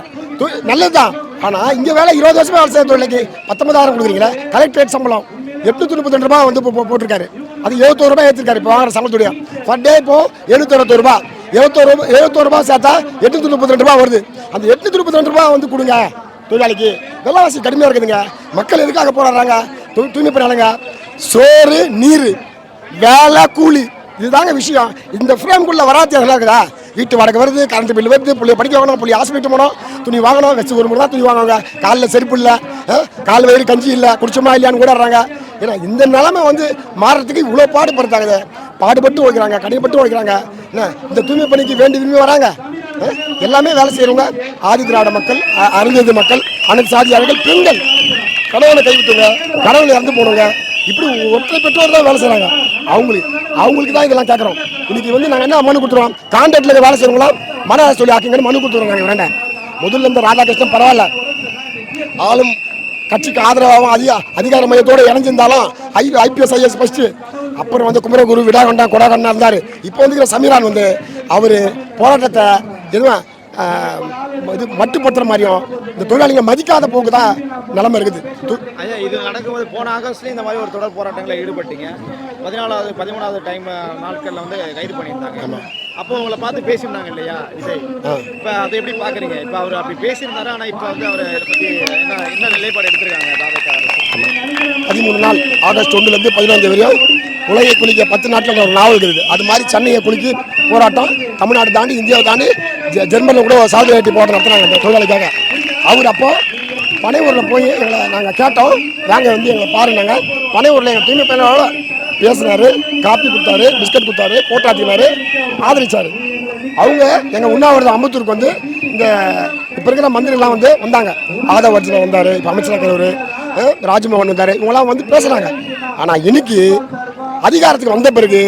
நல்லது தான். ஆனால் இங்கே வேலை 20 வருஷமா வேலை செய்ய தொழிலுக்கு 19,000 கொடுக்குறீங்களே. கலெக்டரேட் சம்பளம் 832 ரூபா வந்து இப்போ போட்டிருக்காரு. அது 71 ரூபாய் ஏற்றிருக்காரு. இப்போ வாங்குற சம்பளத்துடைய பர் டே இப்போ 761 ரூபா. 71 ரூபா சேர்த்தா 832 ரூபா வருது. அந்த 832 ரூபா வந்து கொடுங்க தொழிலாளிக்கு. விலைவாசி கடுமையாக இருக்குதுங்க. மக்கள் எதுக்காக போராடுறாங்க? தூய்மை பணியாளங்க சோறு, நீர், வேலை, கூலி, இதுதாங்க விஷயம். இந்த ஃப்ரேம்குள்ளே வராது நல்லா இருக்குதா? வீட்டு வாடகை வருது, கரண்ட் பில் வருது, பிள்ளைய படிக்க வாங்கணும், பிள்ளைய ஹாஸ்பிட்டல் போகணும், துணி வாங்கணும், வச்சு ஒரு முறை தான் துணி வாங்குவாங்க. காலில் செருப்பு இல்லை, கால் வயிறு கஞ்சி இல்லை, குடிச்சோமா இல்லையான்னு கூடாடுறாங்க. ஏன்னா இந்த நிலைமை வந்து மாறுறதுக்கு இவ்வளோ பாடுபடுத்தாங்க. பாடுபட்டு ஓய்க்கிறாங்க, கடைப்பட்டு ஓய்க்கிறாங்க. என்ன இந்த தூய்மை பணிக்கு வேண்டி விரும்பி வராங்க. எல்லாமே வேலை செய்கிறவங்க ஆதி திராவிட மக்கள், அறிஞர் மக்கள், அனைத்து சாதியாளர்கள், பெண்கள், கணவனை கைவிட்டுங்க, கணவனை இறந்து போனவங்க, இப்படி ஒற்றை பெற்றோர் தான் வேலை செய்கிறாங்க. அவங்களுக்கு தான் இதெல்லாம் கேட்குறோம். இன்னைக்கு வந்து நாங்கள் என்ன மனு கொடுத்துருவோம்? கான்ட்ராக்டில் வேலை செய்கிறவங்களாம் மனநல சொல்லி ஆக்குங்கன்னு மனு கொடுத்துருவாங்க. வேண்டாம், முதல்ல இந்த ராதாகிருஷ்ணன் பரவாயில்ல, ஆளும் கட்சிக்கு ஆதரவாகவும் அதிகார மையத்தோடு இணைஞ்சிருந்தாலும் IPS IAS ஃபஸ்ட்டு, அப்புறம் வந்து குமரகுரு, விடாகண்டா, கொடாகண்டா இருந்தார். இப்போ வந்து சமீரான் வந்து அவர் போராட்டத்தை எதுவும் இது மட்டுப்படுத்துற மாதிரியும் இந்த தொழிலாளிங்க மதிக்காத போக்கு தான் நிலைமை இருக்குது. ஐயா, இது நடக்கும்போது போன ஆகஸ்ட்லேயும் இந்த மாதிரி ஒரு தொடர் போராட்டங்களில் ஈடுபட்டீங்க. 14வது 13வது நாட்களில் வந்து கைது பண்ணியிருந்தாங்க. அப்போ உங்களை பார்த்து பேசியிருந்தாங்க இல்லையா விஜய்? இப்போ அதை எப்படி பார்க்குறீங்க? இப்போ அவர் அப்படி பேசியிருந்தாரு, ஆனால் இப்போ வந்து அவர் இதை பற்றி என்ன நிலைப்பாடு எடுத்திருக்காங்க? 13 நாள் ஆகஸ்ட் 1லேருந்து 15 வரையும் உலகை குளிக்க 10 நாட்டில் ஒரு நாவல் இருக்குது. அது மாதிரி சென்னையை குளிக்கி போராட்டம் தமிழ்நாடு தாண்டி இந்தியாவை தாண்டி ஜெர்மனியில் கூட சாலிடாரிட்டி போராட்டம் நடத்துனாங்க அந்த தொழிலாளிக்காக. அவர் அப்போது பனையூரில் போய் எங்களை நாங்கள் கேட்டோம், வாங்க வந்து எங்களை பாருனாங்க. பனையூரில் எங்கள் தூய்மை பணியாளரோட பேசினார், காப்பி கொடுத்தாரு, பிஸ்கட் கொடுத்தாரு, போட்டாட்டினார், ஆதரிச்சார். அவங்க எங்கள் உண்ணாவிரதம் அம்பத்தூருக்கு வந்து இந்த இப்போ இருக்கிற மந்திரிலாம் வந்து வந்தாங்க. ஆதவ அர்ஜுனா வந்தார், இப்போ அமைச்சர் தலைவர் ராஜ்மோகன் வந்தார். இவங்களாம் வந்து பேசுகிறாங்க. ஆனால் இன்னைக்கு அதிகாரத்துக்கு வந்த பிறகு,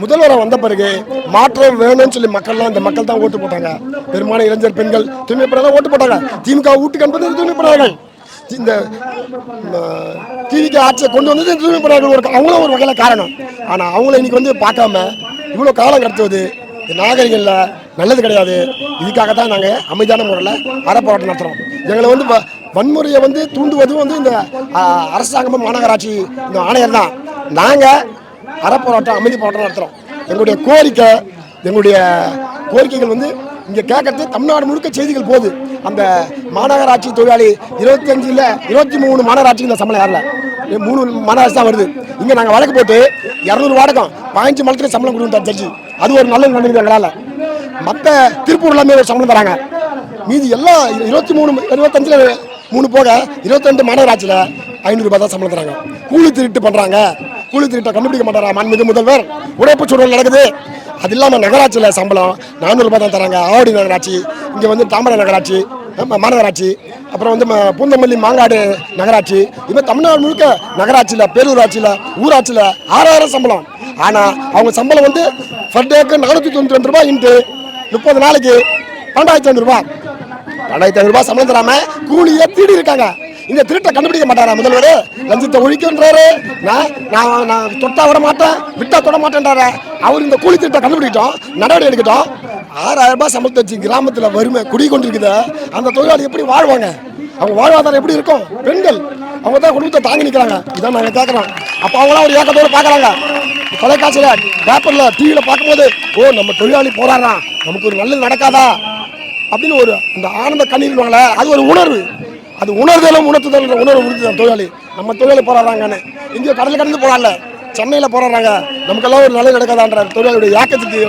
முதல்வரை வந்த பிறகு மாற்றம் வேணும்னு சொல்லி மக்கள்லாம் இந்த மக்கள் தான் ஓட்டு போட்டாங்க. பெரும்பாலும் இளைஞர், பெண்கள் தூய்மை பணியாளர் ஓட்டு போட்டாங்க. திமுக வீட்டுக்கு அனுப்புறது தூய்மை பணியாளர்கள். இந்த டிவிக்கு ஆட்சியை கொண்டு வந்தது தூய்மை பணியாளர்கள் அவங்களும் ஒரு வகையில் காரணம். ஆனால் அவங்கள இன்னைக்கு வந்து பார்க்காம இவ்வளோ காலம் கடத்துவது இந்த நாகரிகங்களில் நல்லது கிடையாது. இதுக்காக தான் நாங்கள் அமைதியான முறையில் அறப்போராட்டம் நடத்துகிறோம். எங்களை வந்து வன்முறையை வந்து தூண்டுவதும் வந்து இந்த அரசாங்கமும் மாநகராட்சி இந்த ஆணையர் தான். நாங்கள் அறப்போராட்டம், அமைதி போராட்டம் நடத்துகிறோம். எங்களுடைய கோரிக்கைகள் வந்து இங்கே கேட்கறது தமிழ்நாடு முழுக்க செய்திகள் போகுது. அந்த மாநகராட்சி தொழிலாளி 23 மாநகராட்சிக்கு இந்த சம்பளம் யாரில் 3 மாநகராட்சி தான் வருது. இங்கே நாங்கள் வழக்கு போட்டு 200 வாடகம் 15 மலத்துக்கு சம்பளம் கொடுத்தார் ஜட்ஜி. அது ஒரு நல்ல நடந்தது எங்களால். மற்ற திருப்பூர் எல்லாமே ஒரு சம்பளம் தராங்க. மீதி எல்லாம் 25 3 போக 22 மாநகராட்சியில் 500 ரூபாய் தான் சம்பளம் தராங்க. கூலி திருட்டு பண்ணுறாங்க. கூலி திருட்டை கண்டுபிடிக்க மாட்டாரா மாண்புமிகு முதல்வர்? உடைப்பு சூழல் நடக்குது. அது இல்லாமல் நகராட்சியில் சம்பளம் 400 ரூபாய் தான் தராங்க. ஆவடி நகராட்சி, இங்கே வந்து தாமரை நகராட்சி, மாநகராட்சி, அப்புறம் வந்து பூந்தமல்லி மாங்காடு நகராட்சி, இப்போ தமிழ்நாடு முழுக்க நகராட்சியில், பேரூராட்சியில், ஊராட்சியில் 6000 சம்பளம். ஆனால் அவங்க சம்பளம் வந்து பர் டேக்கு 492 ரூபாய் இன்ட்டு 30 நாளைக்கு 12,500 ரூபாய். 12,500 ரூபாய் சம்பளம் தராமல் கூலியை தீடி இருக்காங்க. இந்த திருட்டை கண்டுபிடிக்க மாட்டாரா முதல்வர்? லஞ்சத்தை ஒழிக்கின்றாரு, நான் தொட்டா விட மாட்டேன், விட்டா தொட மாட்டேன்றாரு. அவர் இந்த கூலி திருட்டை கண்டுபிடிக்கிட்டோம், நடவடிக்கை எடுக்கட்டும். 6000 ரூபாய் சம்பளத்தை வச்சு கிராமத்தில் வறுமை குடி கொண்டிருக்குது. அந்த தொழிலாளி எப்படி வாழ்வாங்க? அவங்க வாழ்வாதாரம் எப்படி இருக்கும்? பெண்கள் அவங்க தான் குடும்பத்தை தாங்கி நிற்கிறாங்க. இதான் நாங்கள் கேட்குறோம். அப்போ அவங்களாம் ஒரு ஏக்கத்தோடு பார்க்குறாங்க. தொலைக்காட்சியில், பேப்பரில், டிவியில் பார்க்கும்போது, ஓ நம்ம தொழிலாளி போராடுறான், நமக்கு ஒரு நல்லது நடக்காதா அப்படின்னு ஒரு அந்த ஆனந்த கண்ணீர்வாங்கள, அது ஒரு உணர்வு. அது உணர்தலும் உணர்த்துதல் உணர்வு கொடுத்து தொழிலாளி, நம்ம தொழிலாளி போராடுறாங்கன்னு. இங்கே கடல் கடந்து போராடல, சென்னையில் போராடுறாங்க, நமக்கெல்லாம் ஒரு நல்லது நடக்காதான்ற தொழிலாளியுடைய ஏக்கத்துக்கு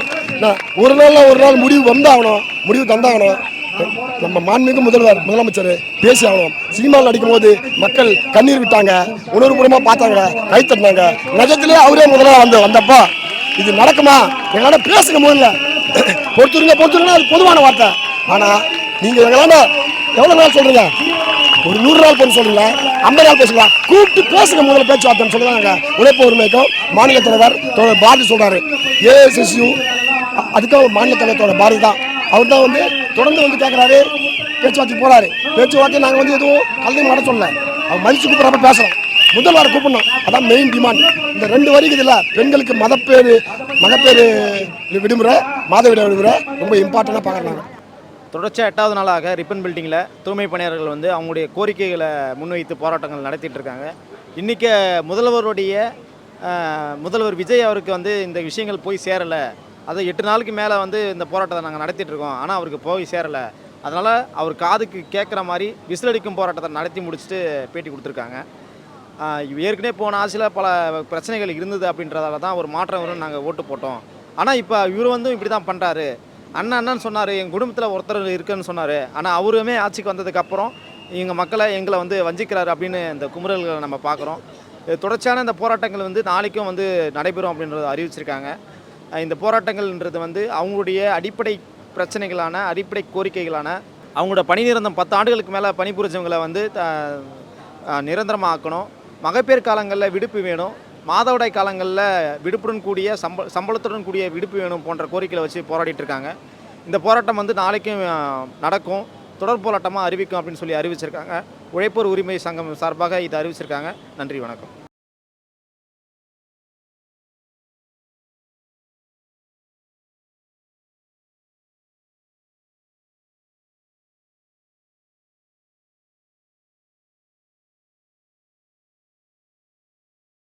ஒரு நாள் முடிவு வந்தாகணும், முடிவு தந்தாகணும். நம்ம மாண்புமிகு முதலமைச்சர் பேசி ஆகணும். சினிமாவில் நடிக்கும் போது மக்கள் கண்ணீர் விட்டாங்க, உணர்வுபூர்வமாக பார்த்தாங்க, கை தட்டினாங்க. நிஜத்திலே அவரே முதல்ல வந்தப்போ இது நடக்குமா எங்களால பேசுங்க முதல்ல. பொறுத்துருங்க அது பொதுவான வார்த்தை. ஆனால் நீங்கள் எங்களால் எவ்வளோ நாள் சொல்கிறீங்க? ஒரு 100 நாள் பொண்ணு சொல்றீங்களா, 50 நாள் பேசுங்களா? கூப்பிட்டு பேசுங்க முதல்ல, பேச்சுவார்த்தைன்னு சொல்லுவாங்க. உழைப்பு உரிமைக்கும் மாநில தலைவர் பாரதி சொல்றாரு. ஏஎஸ்எஸ்யூ அதுக்காக மாநில தலைவரோட பாரதி தான், அவர் தான் தொடர்ந்து கேட்குறாரு, பேச்சுவார்த்தை போறாரு. பேச்சுவார்த்தை நாங்கள் எதுவும் கல்வி மாட சொல்லல, அவர் மதிச்சு கூப்பிட்றப்ப பேசுகிறோம். முதல்வர் கூப்பிடணும், அதான் மெயின் டிமாண்ட். இந்த 2 வரிக்கு இதில் பெண்களுக்கு மகப்பேறு விடுமுறை, மாதவிட விடுமுறை ரொம்ப இம்பார்ட்டண்டாக பார்க்குறாங்க. தொடர்ச்சியாக 8வது நாளாக ரிப்பன் பில்டிங்கில் தூய்மை பணியாளர்கள் அவங்களுடைய கோரிக்கைகளை முன்வைத்து போராட்டங்கள் நடத்திட்டு இருக்காங்க. இன்றைக்கி முதல்வர் விஜய் அவருக்கு இந்த விஷயங்கள் போய் சேரலை. அது 8 நாளுக்கு மேலே இந்த போராட்டத்தை நாங்கள் நடத்திட்டு இருக்கோம், ஆனால் அவருக்கு போய் சேரலை. அதனால் அவர் காதுக்கு கேட்குற மாதிரி விசிலடிக்கும் போராட்டத்தை நடத்தி முடிச்சுட்டு பேட்டி கொடுத்துருக்காங்க. ஏற்கனவே போன ஆட்சியில் பல பிரச்சனைகள் இருந்தது அப்படின்றதால தான் ஒரு மாற்றம் வரும்னு நாங்கள் ஓட்டு போட்டோம். ஆனால் இப்போ இவர் இப்படி தான் பண்ணுறாரு. அண்ணன் சொன்னார், எங்கள் குடும்பத்தில் ஒருத்தர் இருக்குன்னு சொன்னார். ஆனால் அவருமே ஆட்சிக்கு வந்ததுக்கப்புறம் எங்கள் மக்களை எங்களை வஞ்சிக்கிறாரு அப்படின்னு இந்த குமுறல்களை நம்ம பார்க்குறோம். தொடர்ச்சியான இந்த போராட்டங்கள் நாளைக்கும் நடைபெறும் அப்படின்றத அறிவிச்சிருக்காங்க. இந்த போராட்டங்கள்ன்றது அவங்களுடைய அடிப்படை பிரச்சனைகளான, அடிப்படை கோரிக்கைகளான, அவங்களோட பணி நிரந்தரம் 10 ஆண்டுகளுக்கு மேலே பணிபுரிஞ்சவங்களை நிரந்தரமாக ஆக்கணும், மகப்பேறு காலங்களில் விடுப்பு வேணும், மாதவிடாய் காலங்களில் விடுப்புடன் கூடிய சம்பளத்துடன் கூடிய விடுப்பு வேணும் போன்ற கோரிக்கைகளை வச்சு போராடிட்டு இருக்காங்க. இந்த போராட்டம் நாளைக்கும் நடக்கும், தொடர் போராட்டமாக அறிவிக்கும் அப்படின்னு சொல்லி அறிவிச்சிருக்காங்க. உழைப்போர் உரிமை சங்கம் சார்பாக இதை அறிவிச்சிருக்காங்க. நன்றி, வணக்கம்.